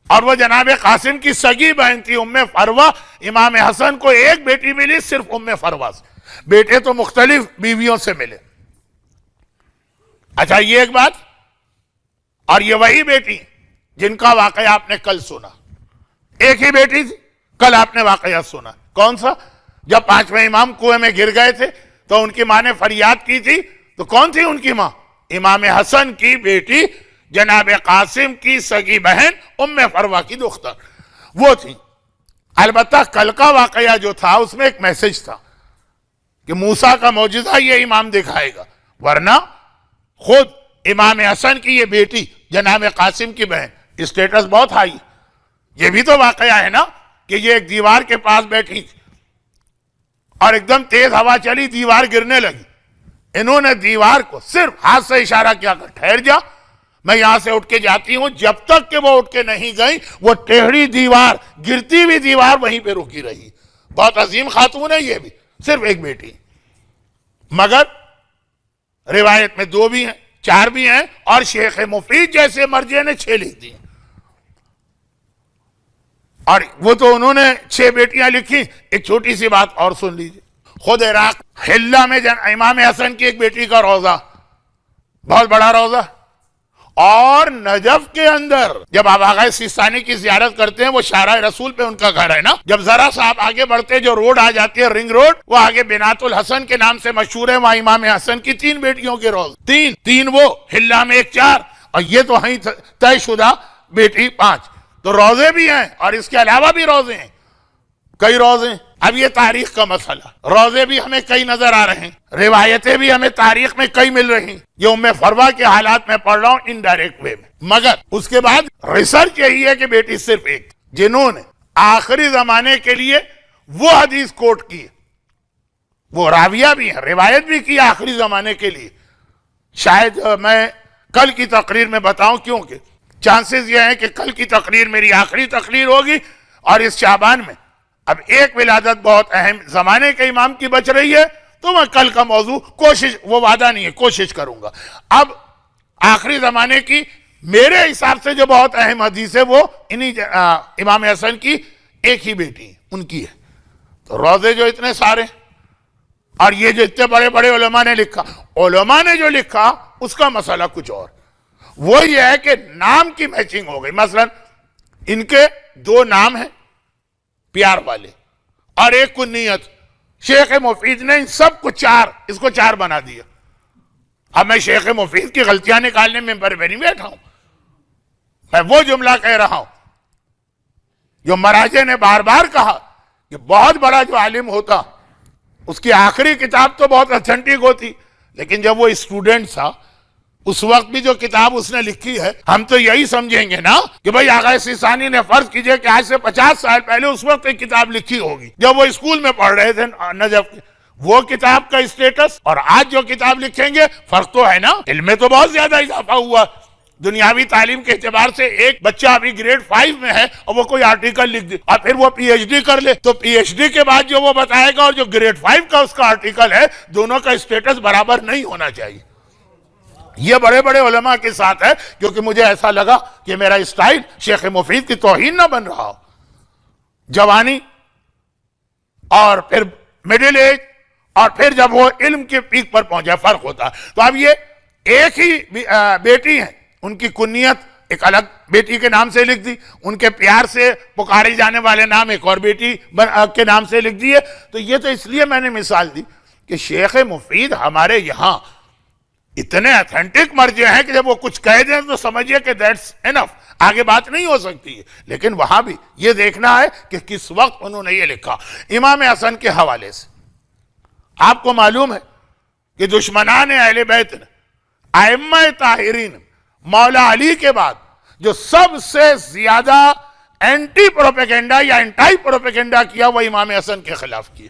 اور وہ جناب قاسم کی سگی بہن تھی ام فروہ۔ امام حسن کو 1 بیٹی ملی صرف ام فروہ سے، بیٹے تو مختلف بیویوں سے ملے۔ اچھا یہ ایک بات، اور یہ وہی بیٹی جن کا واقعہ آپ نے کل سنا، ایک ہی بیٹی تھی، کل آپ نے واقعہ سنا، کون سا؟ جب 5ویں امام کنویں میں گر گئے تھے تو ان کی ماں نے فریاد کی تھی، تو کون تھی ان کی ماں؟ امام حسن کی بیٹی جناب قاسم کی سگی بہن ام فروہ کی دختر وہ تھی۔ البتہ کل کا واقعہ جو تھا اس میں ایک میسج تھا کہ موسیٰ کا معجزہ یہ امام دکھائے گا، ورنہ خود امام حسن کی یہ بیٹی جناب قاسم کی بہن، اسٹیٹس بہت ہائی۔ یہ بھی تو واقعہ ہے نا کہ یہ ایک دیوار کے پاس بیٹھی تھی اور ایک دم تیز ہوا چلی، دیوار گرنے لگی، انہوں نے دیوار کو صرف ہاتھ سے اشارہ کیا کہ ٹھہر جا، میں یہاں سے اٹھ کے جاتی ہوں۔ جب تک کہ وہ اٹھ کے نہیں گئی، وہ ٹیڑھی دیوار، گرتی ہوئی دیوار وہیں پہ رکی رہی۔ بہت عظیم خاتون ہے یہ بھی، صرف 1 بیٹی، مگر روایت میں 2 بھی ہیں، 4 بھی ہیں، اور شیخ مفید جیسے مرجع نے 6 لکھ دی، اور وہ تو انہوں نے 6 بیٹیاں لکھی۔ ایک چھوٹی سی بات اور سن لیجیے، خود عراق حلہ میں امام حسن کی ایک بیٹی کا روضہ، بہت بڑا روضہ، اور نجف کے اندر جب آپ آغا سیستانی کی زیارت کرتے ہیں، وہ شارع رسول پہ ان کا گھر ہے نا، جب ذرا سا آپ آگے بڑھتے جو روڈ آ جاتی ہے رنگ روڈ، وہ آگے بنات الحسن کے نام سے مشہور ہے، وہاں امام حسن کی 3 بیٹیوں کے روضے، 3 وہ حلہ میں 1 4، اور یہ تو ہیں طے شدہ بیٹی 5، تو روضے بھی ہیں، اور اس کے علاوہ بھی روضے ہیں، کئی روضے ہیں۔ اب یہ تاریخ کا مسئلہ، روضے بھی ہمیں کئی نظر آ رہے ہیں، روایتیں بھی ہمیں تاریخ میں کئی مل رہی ہیں، یہ ام فروہ کے حالات میں پڑھ رہا ہوں انڈائریکٹ وے میں، مگر اس کے بعد ریسرچ یہی ہے کہ بیٹی صرف 1، جنہوں نے آخری زمانے کے لیے وہ حدیث کوٹ کی، وہ راویہ بھی ہیں، روایت بھی کی آخری زمانے کے لیے۔ شاید میں کل کی تقریر میں بتاؤں، کیونکہ چانسز یہ ہیں کہ کل کی تقریر میری آخری تقریر ہوگی، اور اس شعبان میں اب ایک ولادت بہت اہم زمانے کے امام کی بچ رہی ہے، تو میں کل کا موضوع کوشش، وہ وعدہ نہیں ہے، کوشش کروں گا۔ اب آخری زمانے کی میرے حساب سے جو بہت اہم حدیث ہے، وہ انہی امام حسن کی 1 ہی بیٹی ان کی ہے۔ تو روضے جو اتنے سارے، اور یہ جو اتنے بڑے بڑے علماء نے لکھا، علماء نے جو لکھا اس کا مسئلہ کچھ اور، وہ یہ ہے کہ نام کی میچنگ ہو گئی۔ مثلا ان کے 2 نام ہیں پیار والے، اور 1 کنیت، شیخ مفید نے ان سب کو 4، اس کو 4 بنا دیا۔ اب میں شیخ مفید کی غلطیاں نکالنے میں نہیں بیٹھا ہوں، میں وہ جملہ کہہ رہا ہوں جو مراجع نے بار بار کہا کہ بہت بڑا جو عالم ہوتا، اس کی آخری کتاب تو بہت اتھینٹک ہوتی، لیکن جب وہ اسٹوڈنٹ تھا، اس وقت بھی جو کتاب اس نے لکھی ہے، ہم تو یہی سمجھیں گے نا کہ بھئی آغا سیستانی نے فرض کیجئے کہ آج سے 50 سال پہلے اس وقت ایک کتاب لکھی ہوگی جب وہ اسکول میں پڑھ رہے تھے نجف، وہ کتاب کا اسٹیٹس اور آج جو کتاب لکھیں گے فرق تو ہے نا، علم میں تو بہت زیادہ اضافہ ہوا، دنیاوی تعلیم کے اعتبار سے ایک بچہ ابھی گریڈ 5 میں ہے اور وہ کوئی آرٹیکل لکھ دے اور پھر وہ پی ایچ ڈی کر لے، تو پی ایچ ڈی کے بعد جو وہ بتائے گا اور جو گریڈ 5 کا اس کا آرٹیکل ہے، دونوں کا اسٹیٹس برابر نہیں ہونا چاہیے۔ یہ بڑے بڑے علماء کے ساتھ ہے، کیونکہ مجھے ایسا لگا کہ میرا اسٹائل شیخ مفید کی توہین نہ بن رہا ہو۔ جوانی اور پھر مڈل ایج اور پھر جب وہ علم کے پیک پر پہنچا، فرق ہوتا ہے۔ تو اب یہ ایک ہی بیٹی ہیں، ان کی کنیت ایک الگ بیٹی کے نام سے لکھ دی، ان کے پیار سے پکارے جانے والے نام ایک اور بیٹی کے نام سے لکھ دیے۔ تو یہ تو اس لیے میں نے مثال دی کہ شیخ مفید ہمارے یہاں اتنے اتھینٹک مرجع ہیں کہ جب وہ کچھ کہہ دیں تو سمجھئے کہ دیٹس انف، آگے بات نہیں ہو سکتی ہے۔ لیکن وہاں بھی یہ دیکھنا ہے کہ کس وقت انہوں نے یہ لکھا۔ امام حسن کے حوالے سے آپ کو معلوم ہے کہ دشمنان اہل بیت نے، ائمہ طاہرین، مولا علی کے بعد جو سب سے زیادہ اینٹی پروپیگنڈا یا انٹائی پروپیگنڈا کیا وہ امام حسن کے خلاف کیا۔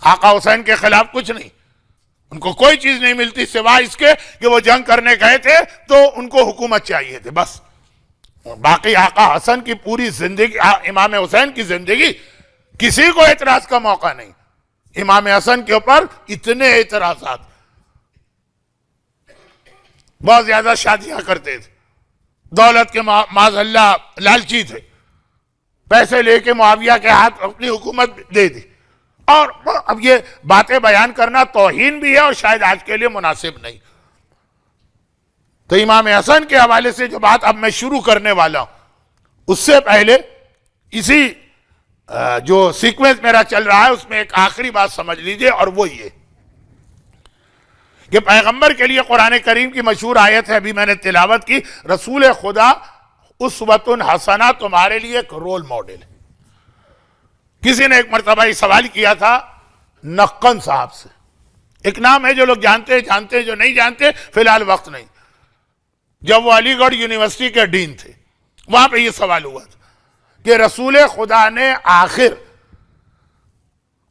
آقا حسین کے خلاف کچھ نہیں، ان کو کوئی چیز نہیں ملتی سوائے اس کے کہ وہ جنگ کرنے گئے تھے تو ان کو حکومت چاہیے تھے، بس۔ باقی آقا حسن کی پوری زندگی، امام حسین کی زندگی کسی کو اعتراض کا موقع نہیں۔ امام حسن کے اوپر اتنے اعتراضات، بہت زیادہ شادیاں کرتے تھے، دولت کے معاذ اللہ لالچی تھے، پیسے لے کے معاویہ کے ہاتھ اپنی حکومت دے دی۔ اور اب یہ باتیں بیان کرنا توہین بھی ہے اور شاید آج کے لیے مناسب نہیں۔ تو امام حسن کے حوالے سے جو بات اب میں شروع کرنے والا ہوں، اس سے پہلے اسی جو سیکوینس میرا چل رہا ہے اس میں ایک آخری بات سمجھ لیجئے، اور وہ یہ کہ پیغمبر کے لیے قرآن کریم کی مشہور آیت ہے، ابھی میں نے تلاوت کی، رسول خدا اسوۃ حسنہ تمہارے لیے ایک رول ماڈل ہے۔ کسی نے ایک مرتبہ یہ سوال کیا تھا نقن صاحب سے، ایک نام ہے جو لوگ جانتے ہیں جو نہیں جانتے فی الحال وقت نہیں، جب وہ علی گڑھ یونیورسٹی کے ڈین تھے، وہاں پہ یہ سوال ہوا تھا کہ رسول خدا نے آخر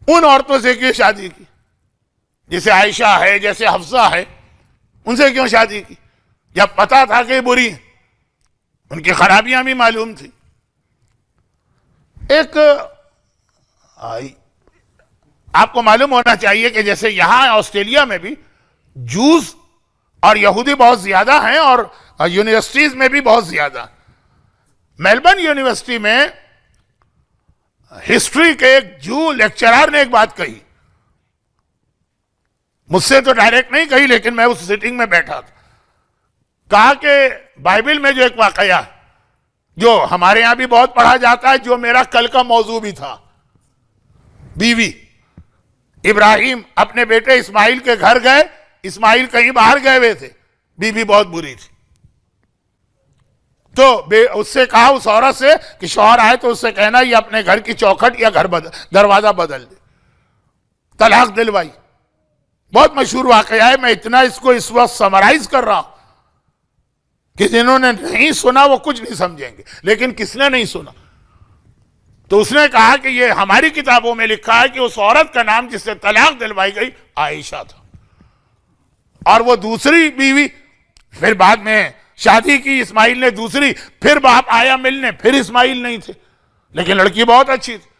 ان عورتوں سے کیوں شادی کی، جیسے عائشہ ہے، جیسے حفصہ ہے، ان سے کیوں شادی کی جب پتا تھا کہ بری ہیں، ان کی خرابیاں بھی معلوم تھی۔ ایک آپ کو معلوم ہونا چاہیے کہ جیسے یہاں آسٹریلیا میں بھی جوز اور یہودی بہت زیادہ ہیں اور یونیورسٹیز میں بھی بہت زیادہ۔ میلبرن یونیورسٹی میں ہسٹری کے ایک جو لیکچرر نے ایک بات کہی، مجھ سے تو ڈائریکٹ نہیں کہی لیکن میں اس سیٹنگ میں بیٹھا تھا، کہا کہ بائبل میں جو ایک واقعہ ہے جو ہمارے یہاں بھی بہت پڑھا جاتا ہے، جو میرا کل کا موضوع بھی تھا، بیوی ابراہیم اپنے بیٹے اسماعیل کے گھر گئے، اسماعیل کہیں باہر گئے ہوئے تھے، بیوی بہت بری تھی، تو اس سے کہا اس عورت سے کہ شوہر آئے تو اس سے کہنا یہ اپنے گھر کی چوکھٹ یا دروازہ بدل دے، طلاق دلوائی۔ بہت مشہور واقعہ ہے، میں اتنا اس کو اس وقت سمرائز کر رہا ہوں کہ جنہوں نے نہیں سنا وہ کچھ نہیں سمجھیں گے، لیکن کس نے نہیں سنا؟ تو اس نے کہا کہ یہ ہماری کتابوں میں لکھا ہے کہ اس عورت کا نام جس سے طلاق دلوائی گئی عائشہ تھا، اور وہ دوسری بیوی پھر بعد میں شادی کی اسماعیل نے دوسری، پھر باپ آیا ملنے، پھر اسماعیل نہیں تھے، لیکن لڑکی بہت اچھی تھی۔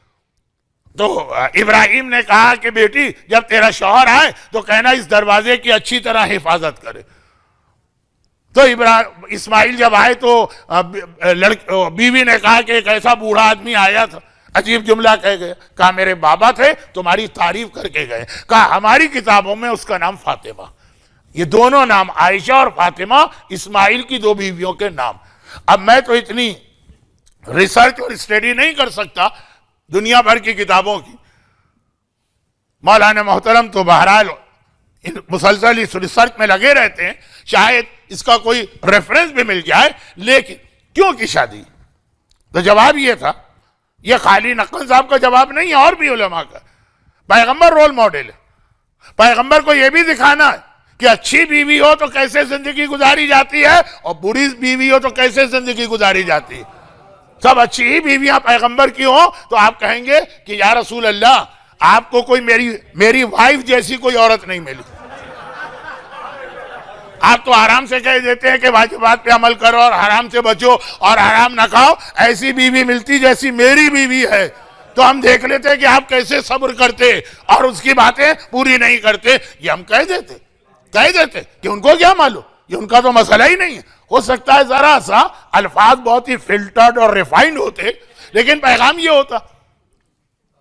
تو ابراہیم نے کہا کہ بیٹی جب تیرا شوہر آئے تو کہنا اس دروازے کی اچھی طرح حفاظت کرے۔ تو اسماعیل جب آئے تو بیوی نے کہا کہ ایک ایسا بوڑھا آدمی آیا تھا، عجیب جملہ کہہ گیا، کہا میرے بابا تھے تمہاری تعریف کر کے گئے، کہا ہماری کتابوں میں اس کا نام فاطمہ۔ یہ دونوں نام عائشہ اور فاطمہ اسماعیل کی دو بیویوں کے نام۔ اب میں تو اتنی ریسرچ اور اسٹڈی نہیں کر سکتا دنیا بھر کی کتابوں کی، مولانا محترم تو بہرحال مسلسل اس ریسرچ میں لگے رہتے ہیں، شاید اس کا کوئی ریفرنس بھی مل جائے، لیکن کیوں کی شادی؟ تو جواب یہ تھا، یہ خالی نقل صاحب کا جواب نہیں ہے، اور بھی علماء کا، پیغمبر رول ماڈل ہے، پیغمبر کو یہ بھی دکھانا ہے کہ اچھی بیوی ہو تو کیسے زندگی گزاری جاتی ہے اور بری بیوی ہو تو کیسے زندگی گزاری جاتی ہے۔ سب اچھی ہی بیویاں پیغمبر کی ہوں تو آپ کہیں گے کہ یا رسول اللہ آپ کو کوئی میری وائف جیسی کوئی عورت نہیں ملی، آپ تو آرام سے کہہ دیتے ہیں کہ واجبات پہ عمل کرو اور حرام سے بچو اور حرام نہ کھاؤ. ایسی بیوی ملتی جیسی میری بیوی ہے تو ہم دیکھ لیتے کہ آپ کیسے صبر کرتے اور اس کی باتیں پوری نہیں کرتے. یہ ہم کہہ دیتے کہ ان کو کیا معلوم, یہ ان کا تو مسئلہ ہی نہیں ہے. ہو سکتا ہے ذرا سا الفاظ بہت ہی فلٹرڈ اور ریفائنڈ ہوتے لیکن پیغام یہ ہوتا.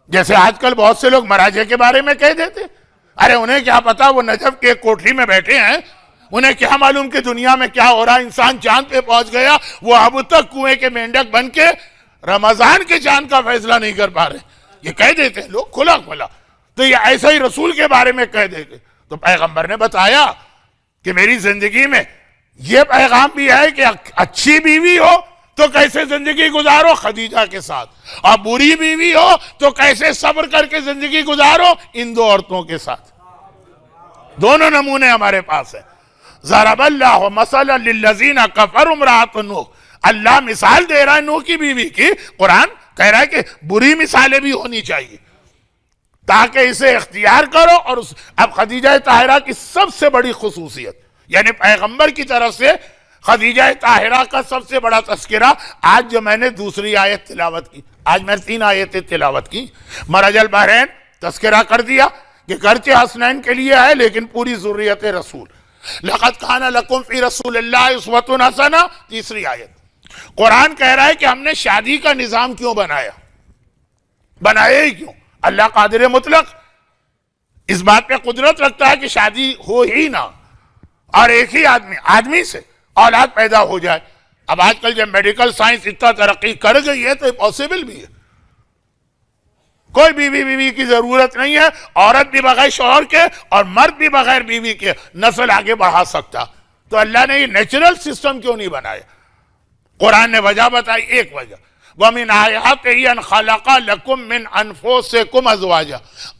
جیسے آج کل بہت سے لوگ مراجع کے بارے میں کہہ دیتے, ارے انہیں کیا پتا, وہ نجف کے کوٹری میں بیٹھے ہیں, انہیں کیا معلوم کہ دنیا میں کیا ہو رہا ہے, انسان چاند پہ پہنچ گیا, وہ اب تک کنویں کے مینڈک بن کے رمضان کے چاند کا فیصلہ نہیں کر پا رہے. یہ کہہ دیتے ہیں لوگ کھلا کھلا. تو یہ ایسا ہی رسول کے بارے میں کہہ دیتے. تو پیغمبر نے بتایا کہ میری زندگی میں یہ پیغام بھی ہے کہ اچھی بیوی ہو تو کیسے زندگی گزارو خدیجہ کے ساتھ, اور بری بیوی ہو تو کیسے صبر کر کے زندگی گزارو ان دو عورتوں کے ساتھ. دونوں نمونے ہمارے پاس ہیں. ضرب اللہ مثلا للذین کفروا امرأۃ نوح, اللہ مثال دے رہا ہے نوح کی بیوی کی. قرآن کہہ رہا ہے کہ بری مثالیں بھی ہونی چاہیے تاکہ اسے اختیار کرو. اور اب خدیجہ طاہرہ کی سب سے بڑی خصوصیت, یعنی پیغمبر کی طرف سے خدیجہ طاہرہ کا سب سے بڑا تذکرہ, آج جو میں نے دوسری آیت تلاوت کی, آج میں 3 آیتیں تلاوت کی. مرج البحرین تذکرہ کر دیا کہ گرچہ حسنین کے لیے ہے لیکن پوری ذریت رسول. لقد کان لکم فی رسول اللہ اسوۃ حسنہ, تیسری آیت. قرآن کہہ رہا ہے کہ ہم نے شادی کا نظام کیوں بنایا ہی کیوں؟ اللہ قادر مطلق اس بات پہ قدرت رکھتا ہے کہ شادی ہو ہی نہ اور ایک ہی آدمی سے اولاد پیدا ہو جائے. اب آج کل جب میڈیکل سائنس اتنا ترقی کر گئی ہے تو یہ پاسبل بھی ہے. کوئی بیوی کی ضرورت نہیں ہے, عورت بھی بغیر شوہر کے اور مرد بھی بغیر بیوی کے نسل آگے بڑھا سکتا. تو اللہ نے یہ نیچرل سسٹم کیوں نہیں بنایا؟ قرآن نے وجہ بتائی, ایک وجہ, وَمِنْ آیَاتِهِ أَنْ خَلَقَ لَكُم مِّنْ أَنفُسِكُمْ أَزْوَاجًا,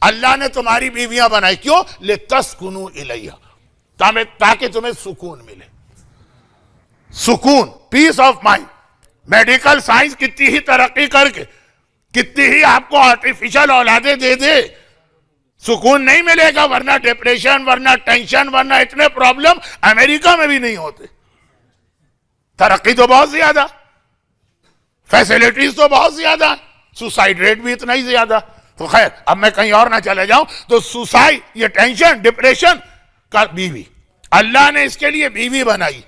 اللہ نے تمہاری بیویاں بنائی کیوں؟ لِتَسْكُنُوا إِلَيْهَا, تاکہ تمہیں سکون ملے. سکون, پیس آف مائنڈ. میڈیکل سائنس کتنی ہی ترقی کر کے کتنی ہی آپ کو آرٹیفیشل اولادیں دے سکون نہیں ملے گا. ورنہ ڈپریشن, ورنہ ٹینشن, ورنہ اتنے پرابلم امریکہ میں بھی نہیں ہوتے. ترقی تو بہت زیادہ, فیسیلیٹیز تو بہت زیادہ, سوسائڈ ریٹ بھی اتنا ہی زیادہ. تو خیر اب میں کہیں اور نہ چلے جاؤں. تو سوسائڈ, یہ ٹینشن, ڈپریشن کا بیوی, اللہ نے اس کے لیے بیوی بنائی.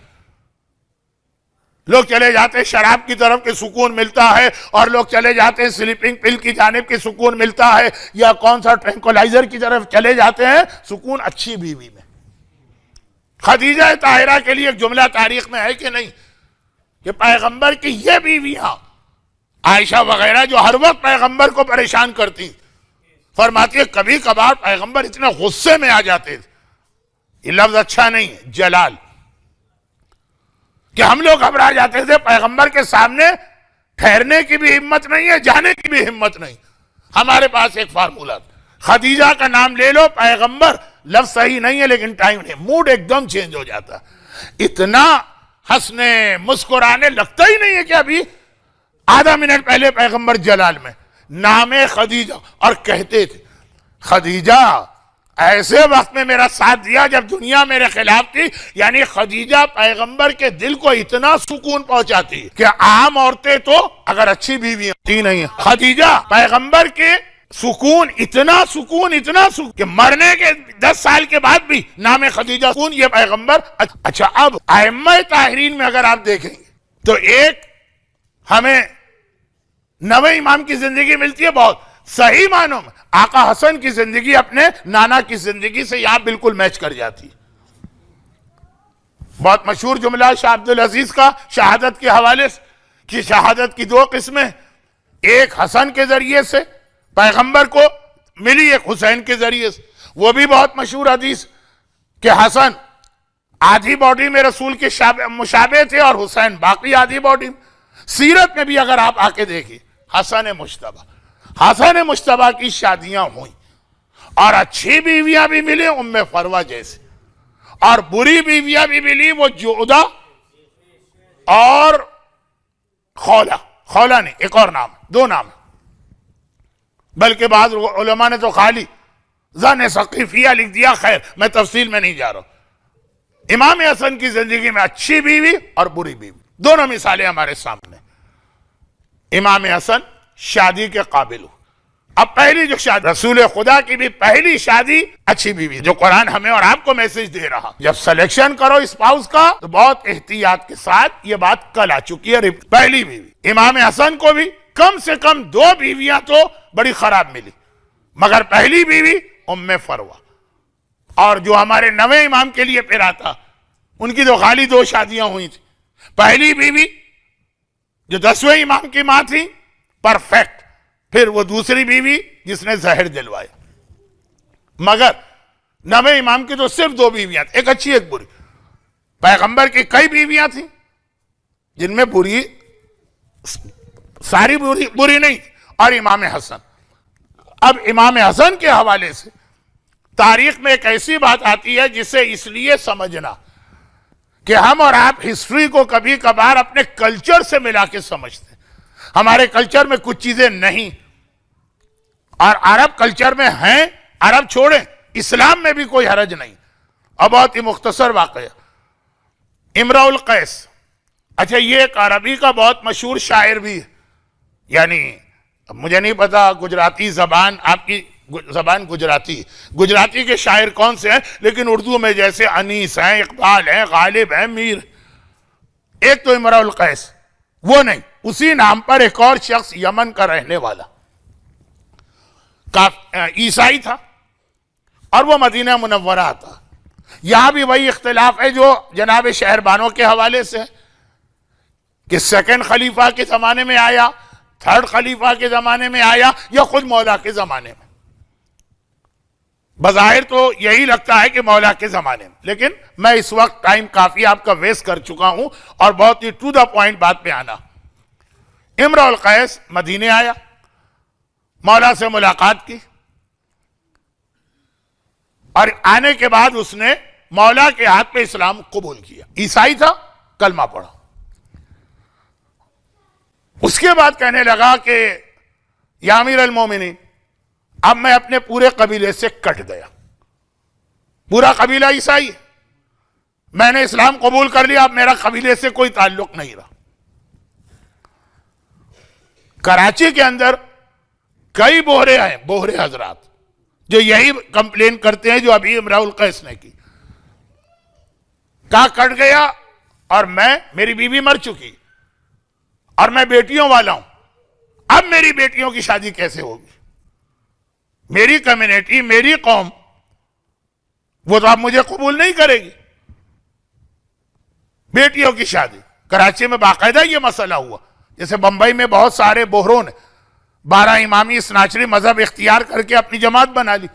لوگ چلے جاتے ہیں شراب کی طرف کہ سکون ملتا ہے, اور لوگ چلے جاتے ہیں سلیپنگ پل کی جانب کہ سکون ملتا ہے, یا کون سا ٹرینکولائزر کی طرف چلے جاتے ہیں. سکون اچھی بیوی میں. خدیجہ طاہرہ کے لیے ایک جملہ تاریخ میں ہے کہ نہیں کہ پیغمبر کی یہ بیویاں عائشہ وغیرہ جو ہر وقت پیغمبر کو پریشان کرتی, فرماتی ہے کبھی کبھار پیغمبر اتنے غصے میں آ جاتے تھے, یہ لفظ اچھا نہیں ہے, جلال, کہ ہم لوگ گھبرا جاتے تھے. پیغمبر کے سامنے ٹھہرنے کی بھی ہمت نہیں ہے, جانے کی بھی ہمت نہیں. ہمارے پاس ایک فارمولہ, خدیجہ کا نام لے لو, پیغمبر لفظ صحیح نہیں ہے لیکن ٹائم نہیں, موڈ ایک دم چینج ہو جاتا. اتنا ہنسنے مسکرانے لگتا ہی نہیں ہے کہ ابھی آدھا منٹ پہلے پیغمبر جلال میں نام خدیجہ, اور کہتے تھے خدیجہ ایسے وقت میں میرا ساتھ دیا جب دنیا میرے خلاف تھی. یعنی خدیجہ پیغمبر کے دل کو اتنا سکون پہنچاتی کہ عام عورتیں تو اگر اچھی بیوی ہوتی نہیں ہیں, خدیجہ پیغمبر کے سکون, اتنا سکون کہ مرنے کے 10 سال کے بعد بھی نام خدیجہ سکون, یہ پیغمبر. اچھا اب ائمہ طاہرین میں اگر آپ دیکھیں تو ایک ہمیں 9 امام کی زندگی ملتی ہے بہت صحیح معنوں میں. آقا حسن کی زندگی اپنے نانا کی زندگی سے یہاں بالکل میچ کر جاتی. بہت مشہور جملہ شاہ عبدالعزیز کا شہادت کے حوالے سے کہ شہادت کی 2 قسمیں, ایک حسن کے ذریعے سے پیغمبر کو ملی, ایک حسین کے ذریعے سے. وہ بھی بہت مشہور حدیث کہ حسن آدھی باڈی میں رسول کے مشابہ تھے اور حسین باقی آدھی باڈی میں. سیرت میں بھی اگر آپ آ کے دیکھیں حسن مجتبیٰ کی شادیاں ہوئیں اور اچھی بیویاں بھی ملی ام فروہ جیسے, اور بری بیویاں بھی ملی وہ جودہ اور خولا نہیں, ایک اور نام, 2 نام, بلکہ بعض علماء نے تو خالی زن ثقیفیہ لکھ دیا. خیر میں تفصیل میں نہیں جا رہا. امام حسن کی زندگی میں اچھی بیوی اور بری بیوی، دونوں مثالیں ہمارے سامنے۔ امام حسن شادی کے قابل ہو۔ اب پہلی جو شادی، رسول خدا کی بھی پہلی شادی اچھی بیوی، جو قرآن ہمیں اور آپ کو میسج دے رہا، جب سلیکشن کرو اسپاؤس کا تو بہت احتیاط کے ساتھ، یہ بات کل آ چکی ہے۔ پہلی بیوی امام حسن کو بھی کم سے کم 2 بیویاں تو بڑی خراب ملی، مگر پہلی بیوی ام فروہ، اور جو ہمارے نویں امام کے لیے پھر آتا، ان کی تو خالی 2 شادیاں ہوئی تھی۔ پہلی بیوی جو 10ویں امام کی ماں تھی، پرفیکٹ، پھر وہ دوسری بیوی جس نے زہر دلوایا۔ مگر 9ویں امام کی تو صرف 2 بیویاں تھیں، ایک اچھی ایک بری۔ پیغمبر کی کئی بیویاں تھیں جن میں بری، ساری بری نہیں، اور امام حسن۔ اب امام حسن کے حوالے سے تاریخ میں ایک ایسی بات آتی ہے جسے اس لیے سمجھنا کہ ہم اور آپ ہسٹری کو کبھی کبھار اپنے کلچر سے ملا کے سمجھتے ہیں۔ ہمارے کلچر میں کچھ چیزیں نہیں، اور عرب کلچر میں ہیں، عرب چھوڑیں، اسلام میں بھی کوئی حرج نہیں۔ اب بہت ہی مختصر واقعہ، امرؤ القیس، اچھا یہ ایک عربی کا بہت مشہور شاعر بھی ہے، یعنی مجھے نہیں پتا گجراتی زبان، آپ کی زبان گجراتی کے شاعر کون سے ہیں، لیکن اردو میں جیسے انیس ہیں، اقبال ہیں، غالب ہیں، میر۔ ایک تو امرؤ القیس، وہ نہیں، اسی نام پر ایک اور شخص یمن کا رہنے والا عیسائی تھا، اور وہ مدینہ منورہ آتا۔ یہاں بھی وہی اختلاف ہے جو جناب شہربانوں کے حوالے سے ہے کہ سیکنڈ خلیفہ کے زمانے میں آیا، تھرڈ خلیفہ کے زمانے میں آیا، یا خود مولا کے زمانے میں۔ بظاہر تو یہی لگتا ہے کہ مولا کے زمانے میں، لیکن میں اس وقت ٹائم کافی آپ کا ویسٹ کر چکا ہوں، اور بہت ہی ٹو دا پوائنٹ بات پہ آنا۔ امرؤ القیس مدینے آیا، مولا سے ملاقات کی، اور آنے کے بعد اس نے مولا کے ہاتھ پہ اسلام قبول کیا۔ عیسائی تھا، کلمہ پڑھا۔ اس کے بعد کہنے لگا کہ یا امیر المومنین، اب میں اپنے پورے قبیلے سے کٹ گیا، پورا قبیلہ عیسائی ہے، میں نے اسلام قبول کر لیا، اب میرا قبیلے سے کوئی تعلق نہیں رہا۔ کراچی کے اندر کئی بوہرے ہیں، بوہرے حضرات، جو یہی کمپلین کرتے ہیں جو ابھی امرؤ القیس نے کی، کہا کٹ گیا، اور میری بیوی مر چکی، اور میں بیٹیوں والا ہوں، اب میری بیٹیوں کی شادی کیسے ہوگی؟ میری کمیونٹی، میری قوم، وہ تو اب مجھے قبول نہیں کرے گی۔ بیٹیوں کی شادی، کراچی میں باقاعدہ یہ مسئلہ ہوا، جیسے بمبئی میں بہت سارے بوہروں نے 12 امامی اسناچری مذہب اختیار کر کے اپنی جماعت بنا لی۔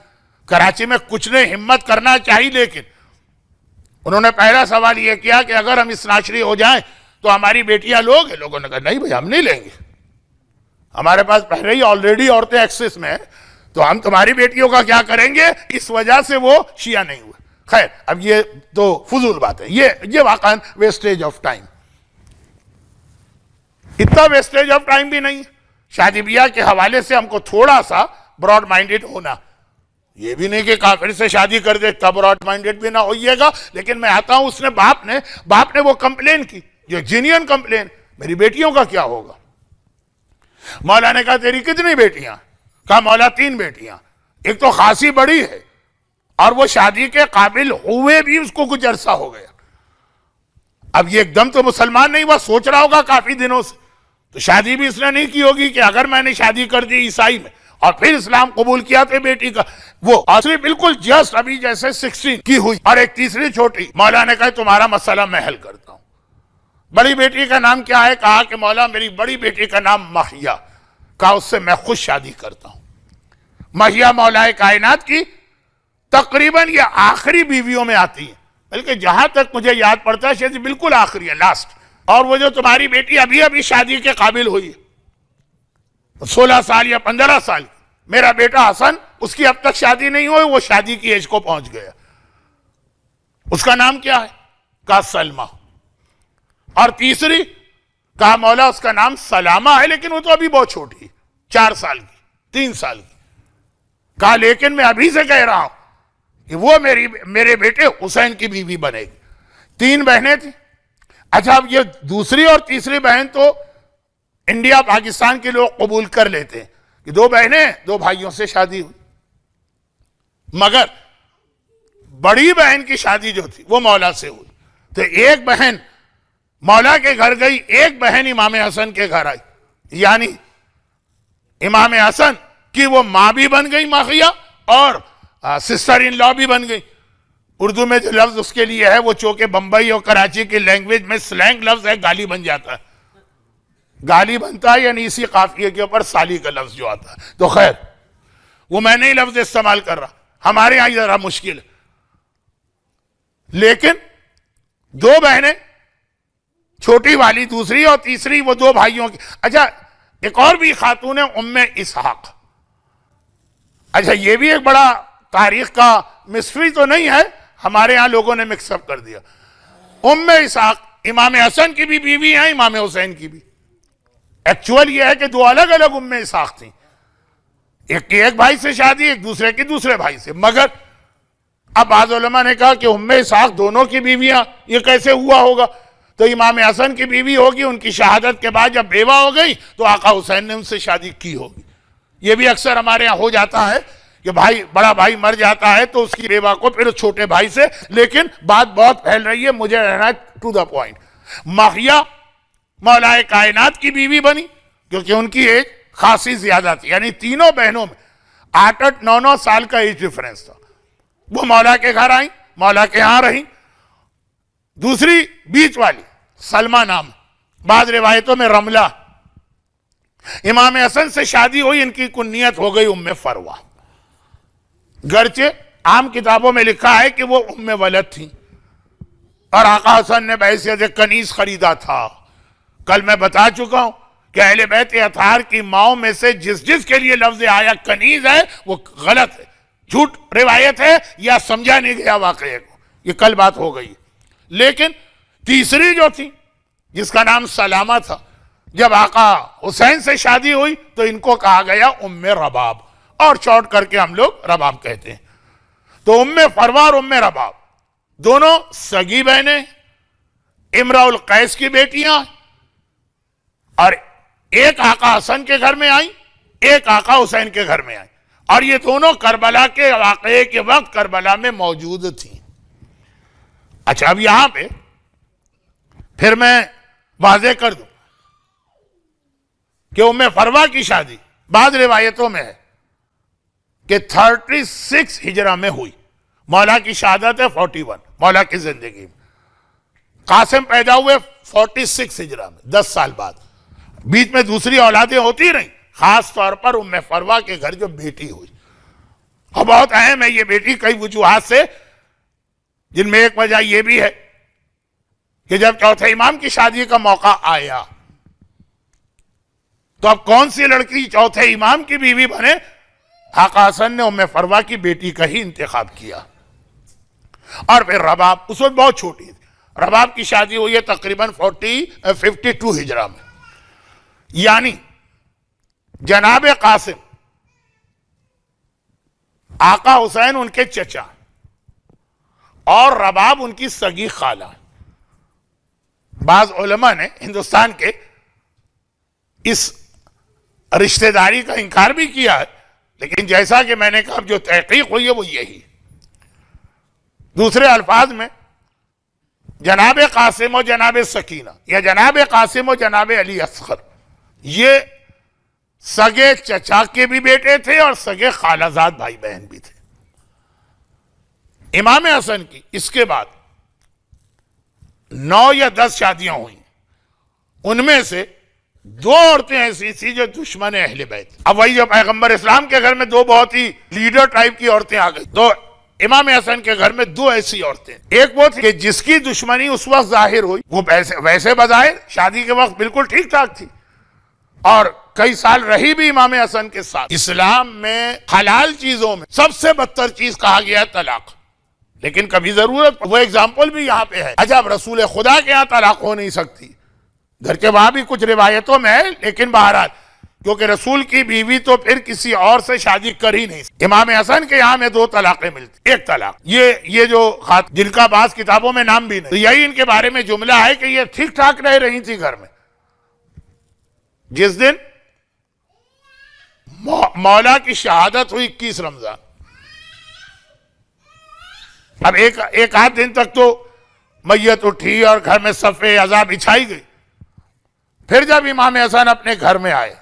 کراچی میں کچھ نے ہمت کرنا چاہیے، لیکن انہوں نے پہلا سوال یہ کیا کہ اگر ہم اسناچری ہو جائیں تو ہماری بیٹیاں لوگ ہیں؟ لوگوں نے کہا نہیں بھائی، ہم نہیں لیں گے، ہمارے پاس پہلے ہی آلریڈی عورتیں ایکسس میں ہیں، تو ہم تمہاری بیٹیوں کا کیا کریں گے؟ اس وجہ سے وہ شیعہ نہیں ہوئے۔ خیر، اب یہ تو فضول بات ہے، یہ واقعاً ویسٹیج آف ٹائم، اتنا ویسٹیج آف ٹائم بھی نہیں۔ شادی بیاہ کے حوالے سے ہم کو تھوڑا سا براڈ مائنڈڈ ہونا، یہ بھی نہیں کہ کافر سے شادی کر دے تب براڈ مائنڈڈ بھی نہ ہوئیے گا۔ لیکن میں آتا ہوں، اس نے باپ نے وہ کمپلین کی، جو جینین کمپلین، میری بیٹیوں کا کیا ہوگا؟ مولا نے کہا تیری کتنی بیٹیاں؟ کہا مولا 3 بیٹیاں، ایک تو خاصی بڑی ہے، اور وہ شادی کے قابل ہوئے بھی اس کو کچھ عرصہ ہو گیا۔ اب یہ ایک دم تو مسلمان نہیں ہوا، سوچ رہا ہوگا کافی دنوں سے، تو شادی بھی اس نے نہیں کی ہوگی کہ اگر میں نے شادی کر دی عیسائی میں اور پھر اسلام قبول کیا تو بیٹی کا وہ آخری بالکل جسٹ ابھی جیسے 16 کی ہوئی، اور ایک تیسری چھوٹی۔ مولا نے کہا تمہارا مسئلہ میں حل کرتا ہوں۔ بڑی بیٹی کا نام کیا ہے؟ کہا کہ مولا میری بڑی بیٹی کا نام ماہیہ، کہا اس سے میں خود شادی کرتا ہوں۔ ماہیہ مولا کائنات کی تقریباً یہ آخری بیویوں میں آتی ہے، بلکہ جہاں تک مجھے یاد پڑتا ہے شاید بالکل آخری ہے، لاسٹ۔ اور وہ جو تمہاری بیٹی ابھی شادی کے قابل ہوئی ہے، 16 سال یا 15 سال کی، میرا بیٹا حسن، اس کی اب تک شادی نہیں ہوئی، وہ شادی کی ایج کو پہنچ گیا۔ اس کا نام کیا ہے؟ کہا سلمہ۔ اور تیسری، کہا مولا اس کا نام سلامہ ہے، لیکن وہ تو ابھی بہت چھوٹی ہے، 4 سال کی، 3 سال کی۔ کہا لیکن میں ابھی سے کہہ رہا ہوں کہ وہ میرے بیٹے حسین کی بیوی بنے گی۔ 3 بہنیں تھیں. اچھا اب یہ دوسری اور تیسری بہن تو انڈیا پاکستان کے لوگ قبول کر لیتے ہیں کہ 2 بہنیں 2 بھائیوں سے شادی ہوئی، مگر بڑی بہن کی شادی جو تھی وہ مولا سے ہوئی. تو ایک بہن مولا کے گھر گئی، ایک بہن امام حسن کے گھر آئی، یعنی امام حسن کی وہ ماں بھی بن گئی ماخیہ اور سسٹر ان لا بھی بن گئی. اردو میں جو لفظ اس کے لیے ہے وہ چونکہ بمبئی اور کراچی کی لینگویج میں سلینگ لفظ ہے، گالی بن جاتا ہے. گالی بنتا ہے یعنی اسی قافیے کے اوپر سالی کا لفظ جو آتا ہے. تو خیر وہ میں نہیں لفظ استعمال کر رہا، ہمارے یہاں ذرا مشکل ہے. لیکن 2 بہنیں، چھوٹی والی دوسری اور تیسری وہ 2 بھائیوں کی. اچھا ایک اور بھی خاتون ہے ام اسحاق. اچھا یہ بھی ایک بڑا تاریخ کا مسٹری تو نہیں ہے، ہمارے ہاں لوگوں نے مکس اپ کر دیا. ام اسحاق امام حسن کی بھی بیوی ہیں، امام حسین کی بھی. ایکچوئل یہ ہے کہ 2 الگ الگ ام اسحاق تھیں، ایک کی ایک بھائی سے شادی، ایک دوسرے کی دوسرے بھائی سے. مگر اب بعض علماء نے کہا کہ ام اسحاق دونوں کی بیویاں، یہ کیسے ہوا ہوگا؟ تو امام حسن کی بیوی ہوگی، ان کی شہادت کے بعد جب بیوہ ہو گئی تو آقا حسین نے ان سے شادی کی ہوگی. یہ بھی اکثر ہمارے یہاں ہو جاتا ہے کہ بھائی بڑا بھائی مر جاتا ہے تو اس کی بیوہ کو پھر چھوٹے بھائی سے. لیکن بات بہت پھیل رہی ہے، مجھے رہنا ٹو دا پوائنٹ. ماخیہ مولا کائنات کی بیوی بنی کیونکہ ان کی ایج خاصی زیادہ تھی، یعنی تینوں بہنوں میں 8 9 سال کا ایج ڈیفرنس تھا. وہ مولا کے گھر آئیں، مولا کے ہاں رہیں. دوسری بیچ والی سلمہ نام، بعض روایتوں میں رملہ، امام حسن سے شادی ہوئی، ان کی کنیت ہو گئی ام فروہ. گرچہ عام کتابوں میں لکھا ہے کہ وہ ام ولد تھی اور آقا حسن نے بحیثیت کنیز خریدا تھا. کل میں بتا چکا ہوں کہ اہل بیت اطہار کی ماؤں میں سے جس کے لیے لفظ آیا کنیز ہے وہ غلط ہے، جھوٹ روایت ہے یا سمجھا نہیں گیا واقعے کو. یہ کل بات ہو گئی. لیکن تیسری جو تھی جس کا نام سلامہ تھا، جب آقا حسین سے شادی ہوئی تو ان کو کہا گیا ام رباب، اور شارٹ کر کے ہم لوگ رباب کہتے ہیں. تو ام فروہ اور ام رباب دونوں سگی بہنیں، امرؤ القیس کی بیٹیاں، اور ایک آقا حسن کے گھر میں آئیں، ایک آقا حسین کے گھر میں آئیں. اور یہ دونوں کربلا کے واقعے کے وقت کربلا میں موجود تھیں. اچھا اب یہاں پہ پھر میں واضح کر دوں کہ ام فروہ کی شادی بعض روایتوں میں ہے کہ 36 ہجرہ میں ہوئی. مولا کی شہادت ہے 41 مولا کی زندگی میں. قاسم پیدا ہوئے 46 ہجرہ میں، 10 سال بعد. بیچ میں دوسری اولادیں ہوتی رہیں، خاص طور پر ام فروہ کے گھر جو بیٹی ہوئی. اور بہت اہم ہے یہ بیٹی کئی وجوہات سے، جن میں ایک وجہ یہ بھی ہے کہ جب چوتھے امام کی شادی کا موقع آیا تو اب کون سی لڑکی چوتھے امام کی بیوی بنے؟ آقا حسن نے ام فروہ کی بیٹی کا ہی انتخاب کیا. اور پھر رباب اس وقت بہت چھوٹی تھی. رباب کی شادی ہوئی ہے تقریباً 52 ہجرہ میں، یعنی جناب قاسم آقا حسین ان کے چچا اور رباب ان کی سگی خالہ. بعض علماء نے ہندوستان کے اس رشتہ داری کا انکار بھی کیا ہے، لیکن جیسا کہ میں نے کہا جو تحقیق ہوئی ہے وہ یہی. دوسرے الفاظ میں جناب قاسم و جناب سکینہ یا جناب قاسم و جناب علی اصغر یہ سگے چچا کے بھی بیٹے تھے اور سگے خالہ زاد بھائی بہن بھی تھے. امام حسن کی اس کے بعد 9 یا 10 شادیاں ہوئیں. ان میں سے 2 عورتیں ایسی تھی جو دشمن اہل بیت. اب وہی جو پیغمبر اسلام کے گھر میں 2 بہت ہی لیڈر ٹائپ کی عورتیں آ گئی، تو امام حسن کے گھر میں 2 ایسی عورتیں. ایک وہ تھی کہ جس کی دشمنی اس وقت ظاہر ہوئی، وہ ویسے بظاہر شادی کے وقت بالکل ٹھیک ٹھاک تھی اور کئی سال رہی بھی امام حسن کے ساتھ. اسلام میں حلال چیزوں میں سب سے بدتر چیز کہا گیا ہے طلاق، لیکن کبھی ضرورت وہ ایگزامپل بھی یہاں پہ ہے. عجب رسول خدا کے یہاں طلاق ہو نہیں سکتی، گھر کے وہاں بھی کچھ روایتوں میں ہے، لیکن بہرحال کیونکہ رسول کی بیوی تو پھر کسی اور سے شادی کر ہی نہیں سکتی۔ امام حسن کے یہاں میں 2 طلاقیں ملتی، 1 طلاق۔ یہ جو جن کا بعض کتابوں میں نام بھی نہیں، تو یہی ان کے بارے میں جملہ ہے کہ یہ ٹھیک ٹھاک رہ رہی تھی گھر میں۔ جس دن مولا کی شہادت ہوئی 21 رمضان، اب ایک آدھ دن تک تو میت اٹھی اور گھر میں صفے عزا بچھائی گئی۔ پھر جب امام حسن اپنے گھر میں آئے،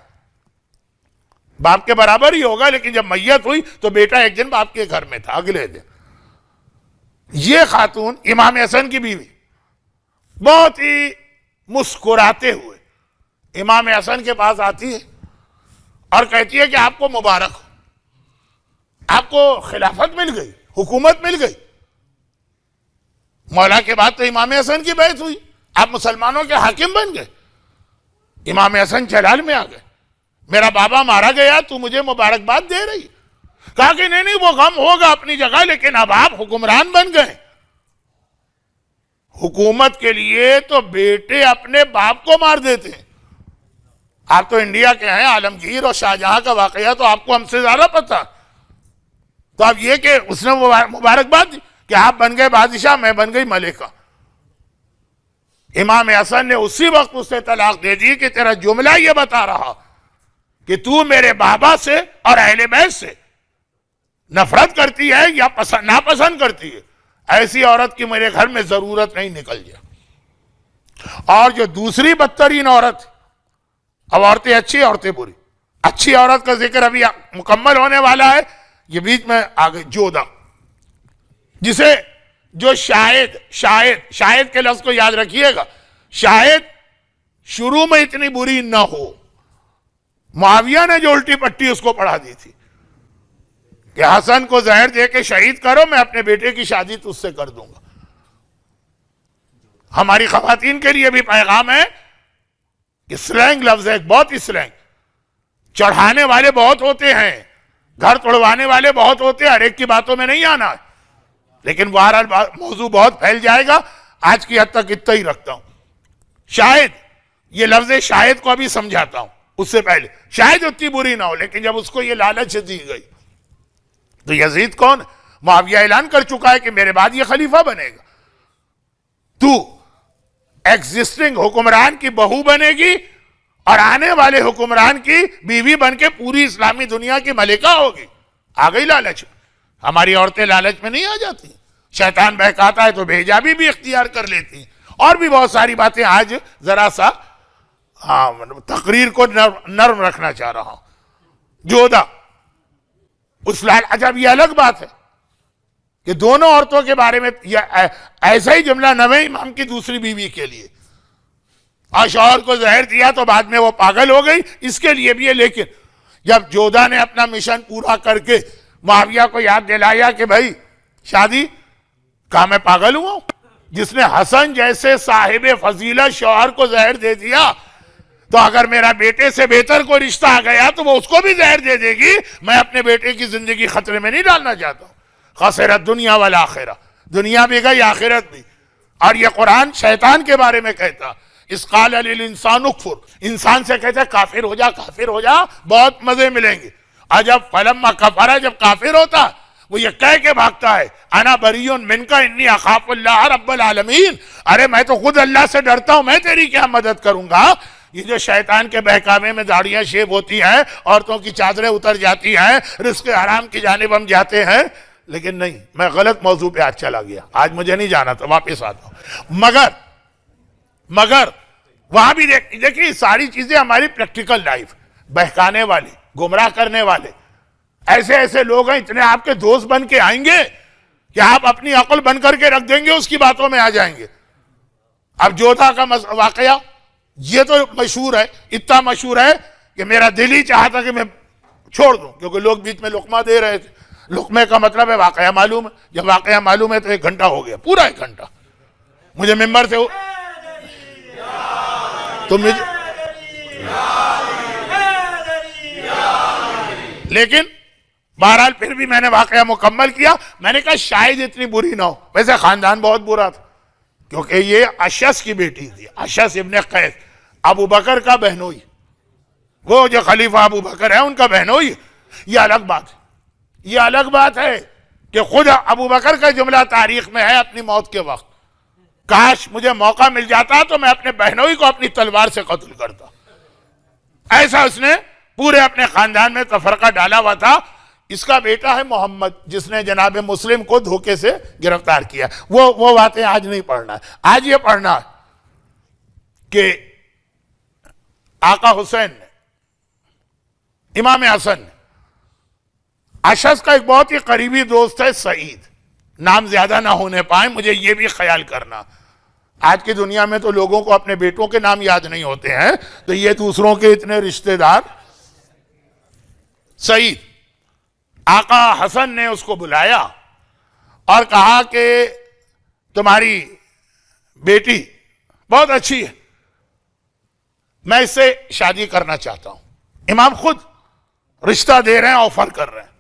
باپ کے برابر ہی ہوگا، لیکن جب میت ہوئی تو بیٹا ایک دن باپ کے گھر میں تھا، اگلے دن یہ خاتون امام حسن کی بیوی بہت ہی مسکراتے ہوئے امام حسن کے پاس آتی ہے اور کہتی ہے کہ آپ کو مبارک ہو، آپ کو خلافت مل گئی، حکومت مل گئی۔ مولا کے بعد تو امام حسن کی بیعت ہوئی، آپ مسلمانوں کے حاکم بن گئے۔ امام حسن جلال میں آ گئے، میرا بابا مارا گیا، تو مجھے مبارکباد دے رہی؟ کہا کہ نہیں وہ غم ہوگا اپنی جگہ، لیکن اب آپ حکمران بن گئے۔ حکومت کے لیے تو بیٹے اپنے باپ کو مار دیتے ہیں۔ آپ تو انڈیا کے ہیں، عالمگیر اور شاہجہاں کا واقعہ تو آپ کو ہم سے زیادہ پتا۔ تو اب یہ کہ اس نے مبارکباد دی کہ آپ بن گئے بادشاہ، میں بن گئی ملکہ۔ امام حسن نے اسی وقت اسے طلاق دے دی کہ تیرا جملہ یہ بتا رہا کہ تو میرے بابا سے اور اہل بیت سے نفرت کرتی ہے یا ناپسند کرتی ہے، ایسی عورت کی میرے گھر میں ضرورت نہیں، نکل جائے۔ اور جو دوسری بدترین عورت، اب عورتیں اچھی عورتیں بری، اچھی عورت کا ذکر ابھی مکمل ہونے والا ہے، یہ بیچ میں آگے جودہ، جسے جو شاید کے لفظ کو یاد رکھیے گا، شاید شروع میں اتنی بری نہ ہو، معاویہ نے جو الٹی پٹی اس کو پڑھا دی تھی کہ حسن کو زہر دے کے شہید کرو، میں اپنے بیٹے کی شادی تجھ سے کر دوں گا۔ ہماری خواتین کے لیے بھی پیغام ہے کہ سلینگ لفظ ہے، بہت ہی سلینگ، چڑھانے والے بہت ہوتے ہیں، گھر توڑوانے والے بہت ہوتے ہیں، ہر ایک کی باتوں میں نہیں آنا ہے، لیکن بہرحال موضوع بہت پھیل جائے گا، آج کی حد تک اتنا ہی رکھتا ہوں۔ شاید یہ لفظ شاید کو ابھی سمجھاتا ہوں، اس سے پہلے شاید اتنی بری نہ ہو، لیکن جب اس کو یہ لالچ دی گئی تو یزید کون؟ معاویہ اعلان کر چکا ہے کہ میرے بعد یہ خلیفہ بنے گا، تو ایگزسٹنگ حکمران کی بہو بنے گی اور آنے والے حکمران کی بیوی بن کے پوری اسلامی دنیا کی ملکہ ہوگی۔ آ گئی لالچ۔ ہماری عورتیں لالچ میں نہیں آ جاتی، شیطان بہکاتا ہے تو بھیجابی بھی اختیار کر لیتی ہیں، اور بھی بہت ساری باتیں آج ذرا سا تقریر کو نرم رکھنا چاہ رہا ہوں۔ جودہ اس اب یہ الگ بات ہے کہ دونوں عورتوں کے بارے میں ایسا ہی جملہ نویں امام کی دوسری بیوی کے لیے، اور شوہر کو زہر دیا تو بعد میں وہ پاگل ہو گئی، اس کے لیے بھی ہے۔ لیکن جب جودہ نے اپنا مشن پورا کر کے معاویہ کو یاد دلایا کہ بھائی شادی، کہا میں پاگل ہوں؟ جس نے حسن جیسے صاحب فضیلت شوہر کو زہر دے دیا، تو اگر میرا بیٹے سے بہتر کوئی رشتہ آ گیا تو وہ اس کو بھی زہر دے دے گی۔ میں اپنے بیٹے کی زندگی خطرے میں نہیں ڈالنا چاہتا ہوں۔ خسرت دنیا والآخرہ، دنیا بھی گئی، آخرت بھی۔ اور یہ قرآن شیطان کے بارے میں کہتا، اس قال للانسان اکفر، انسان سے کہتا ہے کافر ہو جا، کافر ہو جا، بہت مزے ملیں گے۔ اور جب فلما کفر، جب کافر ہوتا وہ یہ کہہ کے بھاگتا ہے انا بری منک انی اخاف اللہ رب العالمین، ارے میں تو خود اللہ سے ڈرتا ہوں، میں تیری کیا مدد کروں گا۔ یہ جو شیطان کے بہکاوے میں داڑیاں شیب ہوتی ہیں، عورتوں کی چادریں اتر جاتی ہیں، رزق حرام کی جانب ہم جاتے ہیں، لیکن نہیں، میں غلط موضوع پہ آج چلا گیا، آج مجھے نہیں جانا تھا، واپس آتا ہوں۔ مگر وہاں بھی دیکھیے ساری چیزیں ہماری پریکٹیکل لائف، بہکانے والے، گمراہ کرنے والے ایسے لوگ ہیں، اتنے آپ کے دوست بن کے آئیں گے کہ آپ اپنی عقل بن کر کے رکھ دیں گے، اس کی باتوں میں آ جائیں گے۔ اب جودھا کا واقعہ یہ تو مشہور ہے، اتنا مشہور ہے کہ میرا دل ہی چاہتا کہ میں چھوڑ دوں، کیونکہ لوگ بیچ میں لقمہ دے رہے تھے۔ لقمے کا مطلب ہے واقعہ معلوم ہے، جب واقعہ معلوم ہے تو 1 گھنٹہ ہو گیا، پورا 1 گھنٹہ مجھے ممبر سے لیکن بہرحال پھر بھی میں نے واقعہ مکمل کیا۔ میں نے کہا شاید اتنی بری نہ ہو، ویسے خاندان بہت برا تھا، کیونکہ یہ اشعث کی بیٹی تھی، اشعث ابن قیس، ابو بکر کا بہنوئی، وہ جو خلیفہ ابو بکر ہے ان کا بہنوئی، یہ الگ بات ہے. یہ الگ بات ہے کہ خود ابو بکر کا جملہ تاریخ میں ہے اپنی موت کے وقت، کاش مجھے موقع مل جاتا تو میں اپنے بہنوئی کو اپنی تلوار سے قتل کرتا. ایسا اس نے پورے اپنے خاندان میں تفرقہ ڈالا ہوا تھا. اس کا بیٹا ہے محمد جس نے جناب مسلم کو دھوکے سے گرفتار کیا. وہ باتیں آج نہیں پڑھنا ہے. آج یہ پڑھنا ہے کہ آقا حسین نے، امام حسن نے، اشعث کا ایک بہت ہی قریبی دوست ہے سعید، نام زیادہ نہ ہونے پائیں، مجھے یہ بھی خیال کرنا. آج کی دنیا میں تو لوگوں کو اپنے بیٹوں کے نام یاد نہیں ہوتے ہیں، تو یہ دوسروں کے اتنے رشتہ دار. سعید، آقا حسن نے اس کو بلایا اور کہا کہ تمہاری بیٹی بہت اچھی ہے، میں اس سے شادی کرنا چاہتا ہوں. امام خود رشتہ دے رہے ہیں، آفر کر رہے ہیں.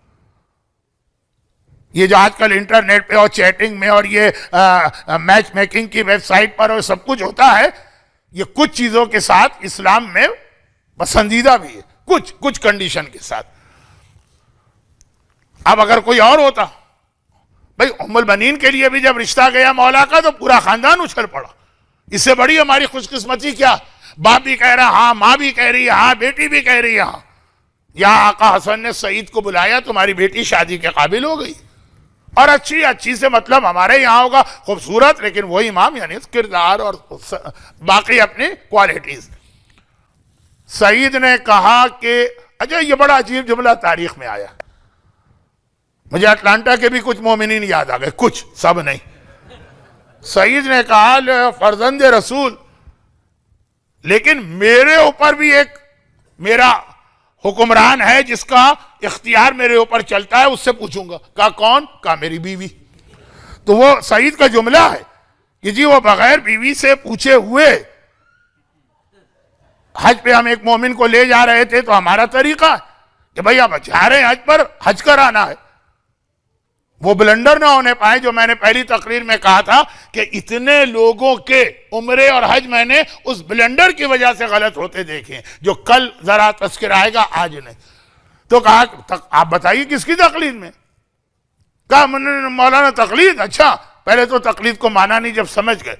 یہ جو آج کل انٹرنیٹ پہ اور چیٹنگ میں اور یہ میچ میکنگ کی ویب سائٹ پر اور سب کچھ ہوتا ہے، یہ کچھ چیزوں کے ساتھ اسلام میں پسندیدہ بھی ہے، کچھ کنڈیشن کے ساتھ. اب اگر کوئی اور ہوتا، بھئی ام البنین کے لیے بھی جب رشتہ گیا مولا کا تو پورا خاندان اچھل پڑا. اس سے بڑی ہماری خوش قسمتی کیا؟ باپ بھی کہہ رہا ہاں، ماں بھی کہہ رہی ہے ہاں، بیٹی بھی کہہ رہی ہے ہاں. یہاں آقا حسن نے سعید کو بلایا، تمہاری بیٹی شادی کے قابل ہو گئی. اور اچھی سے مطلب ہمارے یہاں ہوگا خوبصورت، لیکن وہی امام یعنی کردار اور باقی اپنی کوالٹیز. سعید نے کہا کہ اچھا، یہ بڑا عجیب جملہ تاریخ میں آیا، مجھے اٹلانٹا کے بھی کچھ مومنین یاد آ گئے، کچھ، سب نہیں. سعید نے کہا فرزند رسول، لیکن میرے اوپر بھی ایک میرا حکمران ہے جس کا اختیار میرے اوپر چلتا ہے، اس سے پوچھوں گا. کہا کون؟ کہا میری بیوی. تو وہ سعید کا جملہ ہے کہ جی وہ بغیر بیوی سے پوچھے ہوئے حج پہ ہم ایک مومن کو لے جا رہے تھے، تو ہمارا طریقہ ہے کہ بھئی اب جا رہے ہیں حج پر، حج کرانا ہے. وہ بلنڈر نہ ہونے پائے جو میں نے پہلی تقریر میں کہا تھا کہ اتنے لوگوں کے عمرے اور حج میں نے اس بلنڈر کی وجہ سے غلط ہوتے دیکھے، جو کل ذرا تذکر آئے گا، آج نہیں. تو کہا آپ بتائیے کس کی تقلید میں؟ کہا مولانا تقلید. اچھا، پہلے تو تقلید کو مانا نہیں، جب سمجھ گئے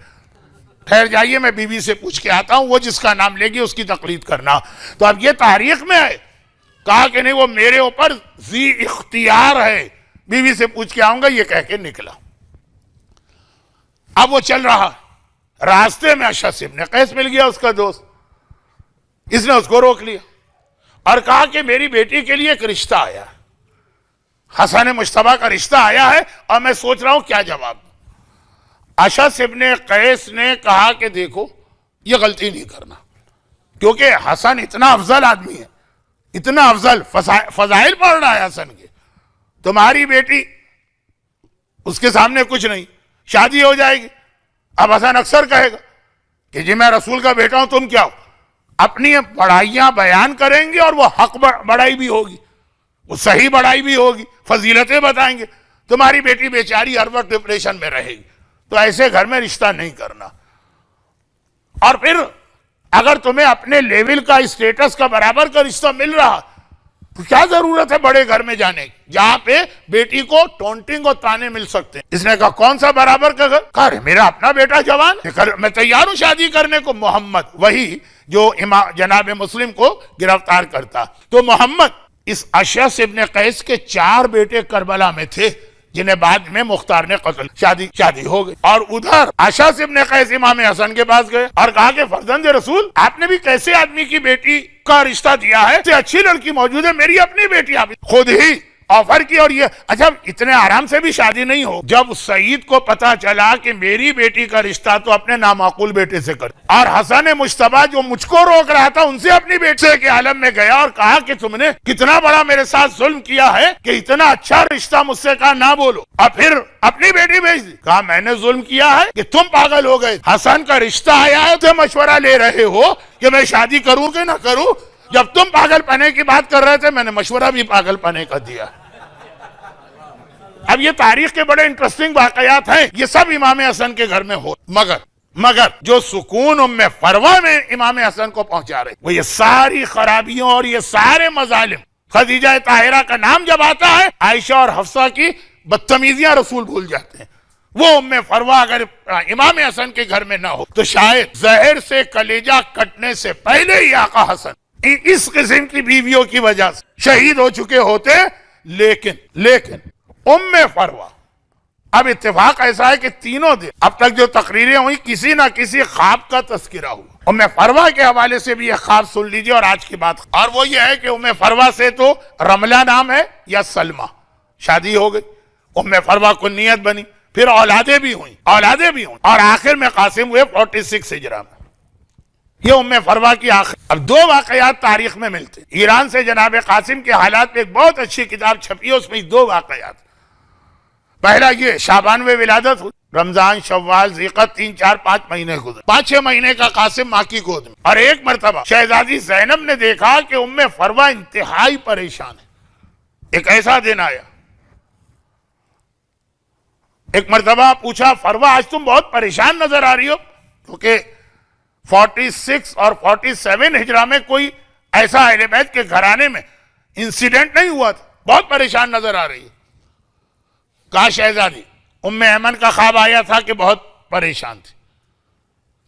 ٹھہر جائیے میں بیوی سے پوچھ کے آتا ہوں، وہ جس کا نام لے گی اس کی تقلید کرنا. تو اب یہ تاریخ میں ہے. کہا کہ نہیں، وہ میرے اوپر ذی اختیار ہے، بیوی سے پوچھ کے آؤں گا، یہ کہہ کے نکلا. اب وہ چل رہا، راستے میں اشعث ابن قیس مل گیا، اس کا دوست. اس نے اس کو روک لیا اور کہا کہ میری بیٹی کے لیے ایک رشتہ آیا ہے، حسن مجتبیٰ کا رشتہ آیا ہے، اور میں سوچ رہا ہوں کیا جواب دوں. اشعث ابن قیس نے کہا کہ دیکھو، یہ غلطی نہیں کرنا، کیونکہ حسن اتنا افضل آدمی ہے، اتنا افضل فضائل پڑھ رہا ہے حسن کے. تمہاری بیٹی اس کے سامنے کچھ نہیں، شادی ہو جائے گی. اب حسن اکثر کہے گا کہ جی میں رسول کا بیٹا ہوں، تم کیا ہو؟ اپنی بڑائیاں بیان کریں گے اور وہ حق بڑائی بھی ہوگی، وہ صحیح بڑائی بھی ہوگی، فضیلتیں بتائیں گے. تمہاری بیٹی بیچاری ہر وقت ڈپریشن میں رہے گی. تو ایسے گھر میں رشتہ نہیں کرنا. اور پھر اگر تمہیں اپنے لیول کا، اسٹیٹس کا برابر کا رشتہ مل رہا تو کیا ضرورت ہے بڑے گھر میں جانے کی جہاں پہ بیٹی کو ٹونٹنگ اور تانے مل سکتے ہیں. اس نے کہا کون سا برابر کا گھر؟ کہا میرا اپنا بیٹا جوان ہے، میں تیار ہوں شادی کرنے کو. محمد، وہی جو جناب مسلم کو گرفتار کرتا. تو محمد، اس اشعث ابن قیس کے 4 بیٹے کربلا میں تھے جنہیں بعد میں مختار نے قتل. شادی ہو گئی. اور ادھر اشعث ابن قیس امام حسن کے پاس گئے اور کہا کہ فرزند رسول، آپ نے بھی کیسے آدمی کی بیٹی کا رشتہ دیا ہے؟ اچھی لڑکی موجود ہے، میری اپنی بیٹی آپ خود ہی آفر کی. اور یہ اچھا، اتنے آرام سے بھی شادی نہیں ہو. جب سعید کو پتا چلا کہ میری بیٹی کا رشتہ تو اپنے نامعقول بیٹے سے کر، اور حسن مجتبیٰ جو مجھ کو روک رہا تھا ان سے اپنی بیٹے کے عالم میں گیا اور کہا کہ تم نے کتنا بڑا میرے ساتھ ظلم کیا ہے کہ اتنا اچھا رشتہ مجھ سے کہا نہ بولو، اور پھر اپنی بیٹی بھیج دی. کہا میں نے ظلم کیا ہے کہ تم پاگل ہو گئے. حسن کا رشتہ آیا ہے تو مشورہ لے رہے ہو کہ میں شادی کروں کہ نہ کروں. جب تم پاگل پنے کی بات کر رہے تھے میں نے مشورہ بھی پاگل پنے کا دیا. اب یہ تاریخ کے بڑے انٹرسٹنگ واقعات ہیں، یہ سب امام حسن کے گھر میں ہو. مگر جو سکون ام فروہ میں امام حسن کو پہنچا رہے وہ یہ ساری خرابیوں اور یہ سارے مظالم، خدیجہ طاہرہ کا نام جب آتا ہے عائشہ اور حفصہ کی بدتمیزیاں رسول بھول جاتے ہیں. وہ ام فروہ اگر امام حسن کے گھر میں نہ ہو تو شاید زہر سے کلیجہ کٹنے سے پہلے ہی آقا حسن اس قسم کی بیویوں کی وجہ سے شہید ہو چکے ہوتے. لیکن ام فروہ، اب اتفاق ایسا ہے کہ تینوں دن اب تک جو تقریریں ہوئی کسی نہ کسی خواب کا تذکرہ ہوا. ام فروہ کے حوالے سے بھی یہ خواب سن لیجئے اور آج کی بات، اور وہ یہ ہے کہ ام فروہ سے تو رملہ نام ہے یا سلمہ، شادی ہو گئی، ام فروہ کنیت بنی، پھر اولادیں بھی ہوئیں اور آخر میں قاسم ہوئے 46 ہجرہ میں. یہ ام فروہ کی آخر. اب دو واقعات تاریخ میں ملتے. ایران سے جناب قاسم کے حالات میں ایک بہت اچھی کتاب چھپی ہے، اس میں دو واقعات. پہلا یہ شعبان میں ولادت ہوئی، رمضان شوال ذیقعد 3 4 5 مہینے گزرے، 5 6 مہینے کا قاسم ماں کی گود میں. اور ایک مرتبہ شہزادی زینب نے دیکھا کہ ام فروہ انتہائی پریشان ہے. ایک ایسا دن آیا، ایک مرتبہ پوچھا فروہ آج تم بہت پریشان نظر آ رہی ہو، کیونکہ 46 اور 47 ہجرہ میں کوئی ایسا اہل بیت کے گھرانے میں انسیڈنٹ نہیں ہوا تھا، بہت پریشان نظر آ رہی ہے. کہا شہزادی ام ایمن کا خواب آیا تھا کہ بہت پریشان تھی.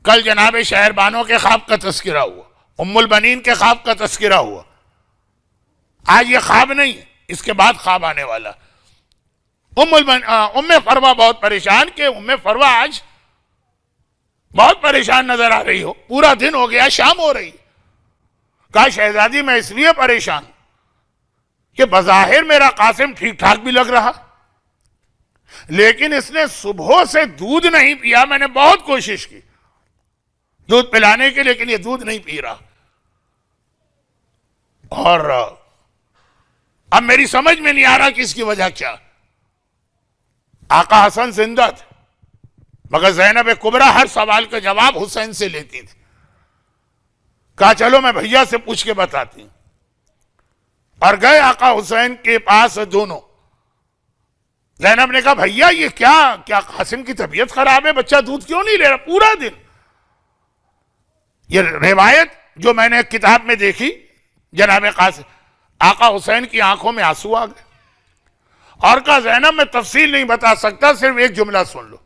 کل جناب شہر بانوں کے خواب کا تذکرہ ہوا، ام البنین کے خواب کا تذکرہ ہوا. آج یہ خواب نہیں ہے، اس کے بعد خواب آنے والا. ام فروہ بہت پریشان کہ ام فروہ آج بہت پریشان نظر آ رہی ہو، پورا دن ہو گیا، شام ہو رہی. کہا شہزادی میں اس لیے پریشان کہ بظاہر میرا قاسم ٹھیک ٹھاک بھی لگ رہا، لیکن اس نے صبح سے دودھ نہیں پیا. میں نے بہت کوشش کی دودھ پلانے کے، لیکن یہ دودھ نہیں پی رہا. اور اب میری سمجھ میں نہیں آ رہا کہ اس کی وجہ کیا. آقا حسن زندہ تھے، مگر زینب کبریٰ ہر سوال کا جواب حسین سے لیتی تھی. کہا چلو میں بھیا سے پوچھ کے بتاتی ہوں. اور گئے آقا حسین کے پاس دونوں. زینب نے کہا بھیا یہ کیا قاسم کی طبیعت خراب ہے، بچہ دودھ کیوں نہیں لے رہا پورا دن. یہ روایت جو میں نے کتاب میں دیکھی، جناب قاسم آقا حسین کی آنکھوں میں آنسو آ گئے اور کہا زینب میں تفصیل نہیں بتا سکتا، صرف ایک جملہ سن لو.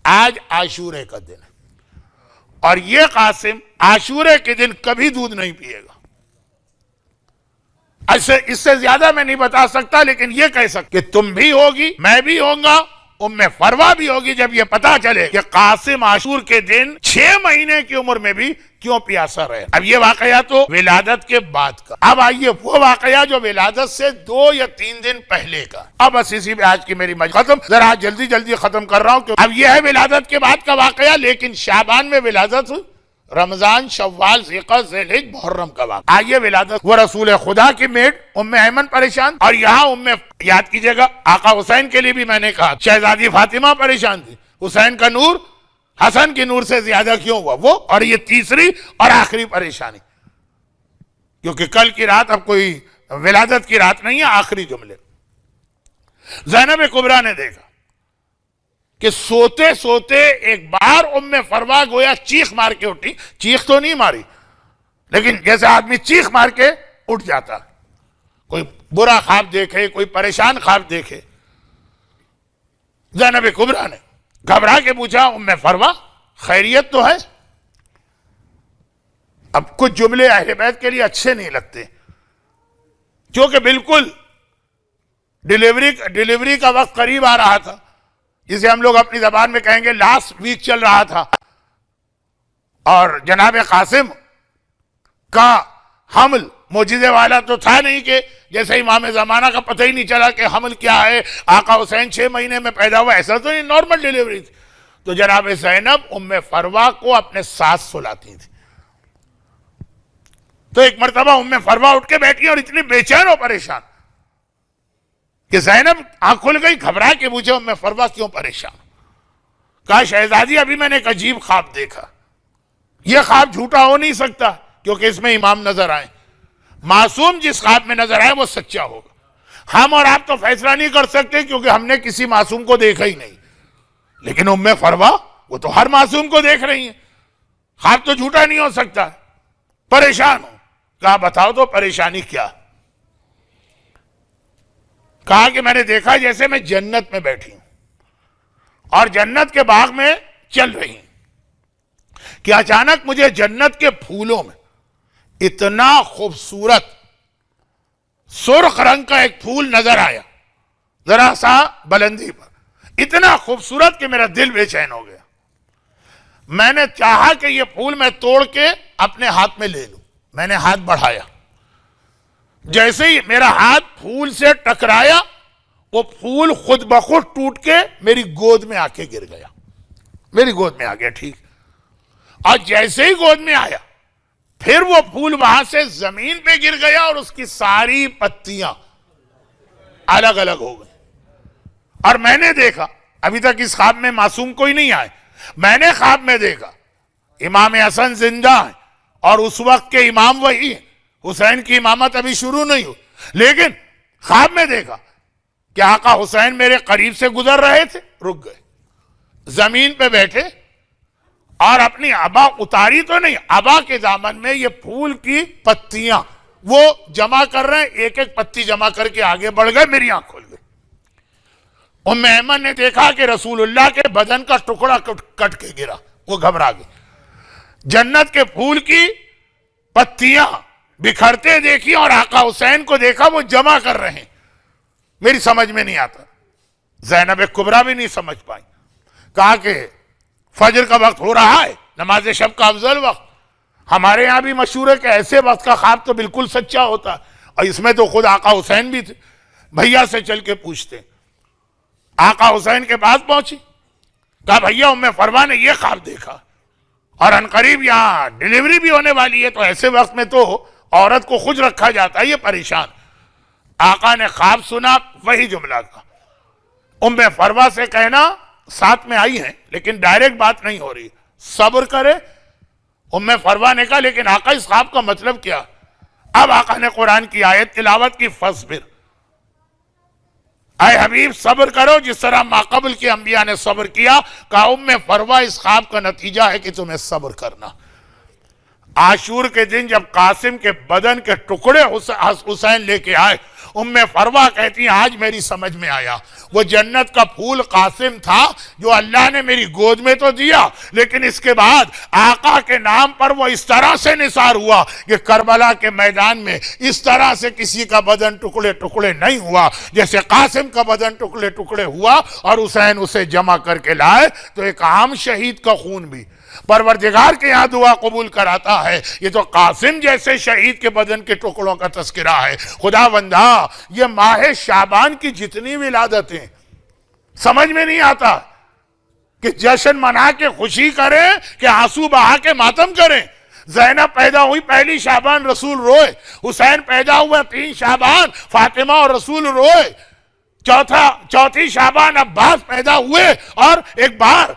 آج عاشورے کا دن ہے اور یہ قاسم عاشورے کے دن کبھی دودھ نہیں پیے گا. اس سے زیادہ میں نہیں بتا سکتا، لیکن یہ کہہ سکتا کہ تم بھی ہوگی، میں بھی ہوں گا، ام فروہ بھی ہوگی جب یہ پتا چلے کہ قاسم عاشور کے دن 6 مہینے کی عمر میں بھی کیوں پیاسا رہے. اب یہ واقعہ تو ولادت کے بعد کا. اب آئیے وہ واقعہ جو ولادت سے 2 یا 3 دن پہلے کا. اب بس اسی پہ آج کی میری مجلس ختم. ذرا جلدی ختم کر رہا ہوں کہ اب یہ ہے ولادت کے بعد کا واقعہ، لیکن شعبان میں ولادت ہوئی، رمضان شوال ذیقعد ذیلحج محرم کا واقعہ. آئیے ولادت. وہ رسول خدا کی میڈ ام ایمن پریشان، اور یہاں یاد کیجئے گا آقا حسین کے لیے بھی میں نے کہا شہزادی فاطمہ پریشان تھی. حسین کا نور حسن کی نور سے زیادہ کیوں ہوا وہ. اور یہ تیسری اور آخری پریشانی، کیونکہ کل کی رات اب کوئی ولادت کی رات نہیں ہے. آخری جملے، زینب کبریٰ نے دیکھا کہ سوتے سوتے ایک بار ام فروہ گویا چیخ مار کے اٹھی. چیخ تو نہیں ماری، لیکن جیسے آدمی چیخ مار کے اٹھ جاتا، کوئی برا خواب دیکھے، کوئی پریشان خواب دیکھے. زینب کبریٰ نے گھبرا کے پوچھا ام فروہ خیریت تو ہے؟ اب کچھ جملے اہل بیت کے لیے اچھے نہیں لگتے، کیونکہ بالکل ڈیلیوری کا وقت قریب آ رہا تھا، جسے ہم لوگ اپنی زبان میں کہیں گے لاسٹ ویک چل رہا تھا. اور جناب قاسم کا حمل معجزے والا تو تھا نہیں کہ جیسے امام زمانہ کا پتہ ہی نہیں چلا کہ حمل کیا ہے. آقا حسین 6 مہینے میں پیدا ہوا، ایسا تو نہیں، نارمل ڈیلیوری تھی. تو جناب زینب ام فروہ کو اپنے ساتھ سلاتی تھی. تو ایک مرتبہ ام فروہ اٹھ کے بیٹھی اور اتنی بے چین و پریشان کہ زینب آنکھ کھل گئی، گھبرا کے پوچھے ام فروہ کیوں پریشان؟ کہا شہزادی ابھی میں نے ایک عجیب خواب دیکھا. یہ خواب جھوٹا ہو نہیں سکتا کیونکہ اس میں امام نظر آئے. معصوم جس خواب میں نظر آئے وہ سچا ہوگا. ہم اور آپ تو فیصلہ نہیں کر سکتے کیونکہ ہم نے کسی معصوم کو دیکھا ہی نہیں. لیکن ام فروہ وہ تو ہر معصوم کو دیکھ رہی ہیں، خواب تو جھوٹا نہیں ہو سکتا، پریشان ہوں۔ کہا بتاؤ تو پریشانی کیا؟ کہا کہ میں نے دیکھا جیسے میں جنت میں بیٹھی ہوں اور جنت کے باغ میں چل رہی ہوں کہ اچانک مجھے جنت کے پھولوں میں اتنا خوبصورت سرخ رنگ کا ایک پھول نظر آیا، ذرا سا بلندی پر، اتنا خوبصورت کہ میرا دل بے چین ہو گیا۔ میں نے چاہا کہ یہ پھول میں توڑ کے اپنے ہاتھ میں لے لوں، میں نے ہاتھ بڑھایا، جیسے ہی میرا ہاتھ پھول سے ٹکرایا وہ پھول خود بخود ٹوٹ کے میری گود میں آ کے گر گیا، میری گود میں آ گیا، ٹھیک۔ اور جیسے ہی گود میں آیا پھر وہ پھول وہاں سے زمین پہ گر گیا اور اس کی ساری پتیاں الگ الگ ہو گئی۔ اور میں نے دیکھا، ابھی تک اس خواب میں معصوم کوئی نہیں آئے، میں نے خواب میں دیکھا امام حسن زندہ ہیں اور اس وقت کے امام وہی ہیں، حسین کی امامت ابھی شروع نہیں ہوئی، لیکن خواب میں دیکھا کہ آقا حسین میرے قریب سے گزر رہے تھے، رک گئے، زمین پہ بیٹھے اور اپنی عبا اتاری تو نہیں، عبا کے دامن میں یہ پھول کی پتیاں وہ جمع کر رہے ہیں، ایک ایک پتی جمع کر کے آگے بڑھ گئے، میری آنکھ کھل گئی۔ ام ایمن نے دیکھا کہ رسول اللہ کے بدن کا ٹکڑا کٹ کے گرا، وہ گھبرا گئی، جنت کے پھول کی پتیاں بکھرتے دیکھی اور آقا حسین کو دیکھا وہ جمع کر رہے ہیں، میری سمجھ میں نہیں آتا، زینب کبریٰ بھی نہیں سمجھ پائی۔ کہا کہ فجر کا وقت ہو رہا ہے، نماز شب کا افضل وقت، ہمارے یہاں بھی مشہور ہے کہ ایسے وقت کا خواب تو بالکل سچا ہوتا ہے، اور اس میں تو خود آقا حسین بھی تھے، بھیا سے چل کے پوچھتے ہیں۔ آقا حسین کے پاس پہنچی، کہا بھیا ام فروا نے یہ خواب دیکھا اور عنقریب یہاں ڈیلیوری بھی ہونے والی ہے، تو ایسے وقت میں تو عورت کو خود رکھا جاتا ہے، یہ پریشان۔ آقا نے خواب سنا، وہی جملہ کہا، ام فروا سے کہنا ساتھ میں آئی ہیں لیکن ڈائریکٹ بات نہیں ہو رہی، صبر کرے۔ ام فروا نے کہا لیکن آقا اس خواب کا مطلب کیا؟ اب آقا نے قرآن کی آیت تلاوت کی، فصبر، اے حبیب صبر کرو جس طرح ماقبل کے انبیاء نے صبر کیا۔ کہا ام فروا اس خواب کا نتیجہ ہے کہ تمہیں صبر کرنا۔ عاشور کے دن جب قاسم کے بدن کے ٹکڑے حسین لے کے آئے، ام فروا کہتی ہیں آج میری سمجھ میں آیا، وہ جنت کا پھول قاسم تھا جو اللہ نے میری گود میں تو دیا، لیکن اس کے بعد آقا کے نام پر وہ اس طرح سے نثار ہوا کہ کربلا کے میدان میں اس طرح سے کسی کا بدن ٹکڑے ٹکڑے نہیں ہوا جیسے قاسم کا بدن ٹکڑے ٹکڑے ہوا، اور حسین اسے جمع کر کے لائے تو ایک عام شہید کا خون بھی پروردگار کے یہاں دعا قبول کراتا ہے، یہ تو قاسم جیسے شہید کے بدن کے ٹکڑوں کا تذکرہ ہے۔ خدا بندہ یہ ماہ شعبان کی جتنی ولادتیں سمجھ میں نہیں آتا کہ جشن منا کے خوشی کریں کہ آنسو بہا کے ماتم کریں۔ زینب پیدا ہوئی پہلی شعبان، رسول روئے، حسین پیدا ہوا 3 شعبان، فاطمہ اور رسول روئے، چوتھی شعبان عباس پیدا ہوئے، اور ایک بار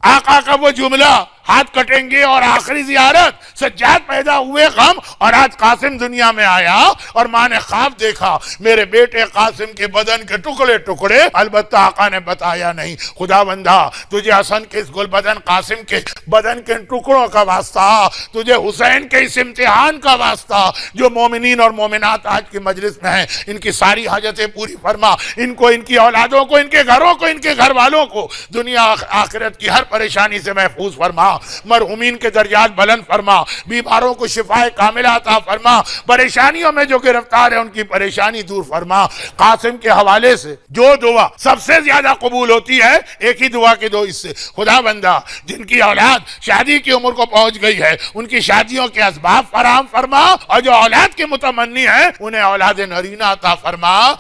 آقا کا وہ جملہ ہاتھ کٹیں گے اور آخری زیارت، سجاد پیدا ہوئے غم، اور آج قاسم دنیا میں آیا اور ماں نے خواب دیکھا میرے بیٹے قاسم کے بدن کے ٹکڑے ٹکڑے، البتہ آقا نے بتایا نہیں۔ خدا بندہ تجھے حسن کے اس گل بدن قاسم کے بدن کے ٹکڑوں کا واسطہ، تجھے حسین کے اس امتحان کا واسطہ، جو مومنین اور مومنات آج کی مجلس میں ہیں ان کی ساری حاجتیں پوری فرما، ان کو، ان کی اولادوں کو، ان کے گھروں کو، ان کے گھر والوں کو دنیا آخرت کی ہر پریشانی سے محفوظ فرما، مرحومین کے درجات بلند فرما، بیماروں کو شفاء کاملہ عطا فرما، پریشانیوں میں جو گرفتار ہیں ان کی پریشانی دور فرما۔ قاسم کے حوالے سے جو دعا سب سے زیادہ قبول ہوتی ہے، ایک ہی دعا کے 2 حصے، خدا بندہ جن کی اولاد شادی کی عمر کو پہنچ گئی ہے ان کی شادیوں کے اسباب فراہم فرما، اور جو اولاد کے متمنی ہیں انہیں اولاد نرینہ عطا فرما۔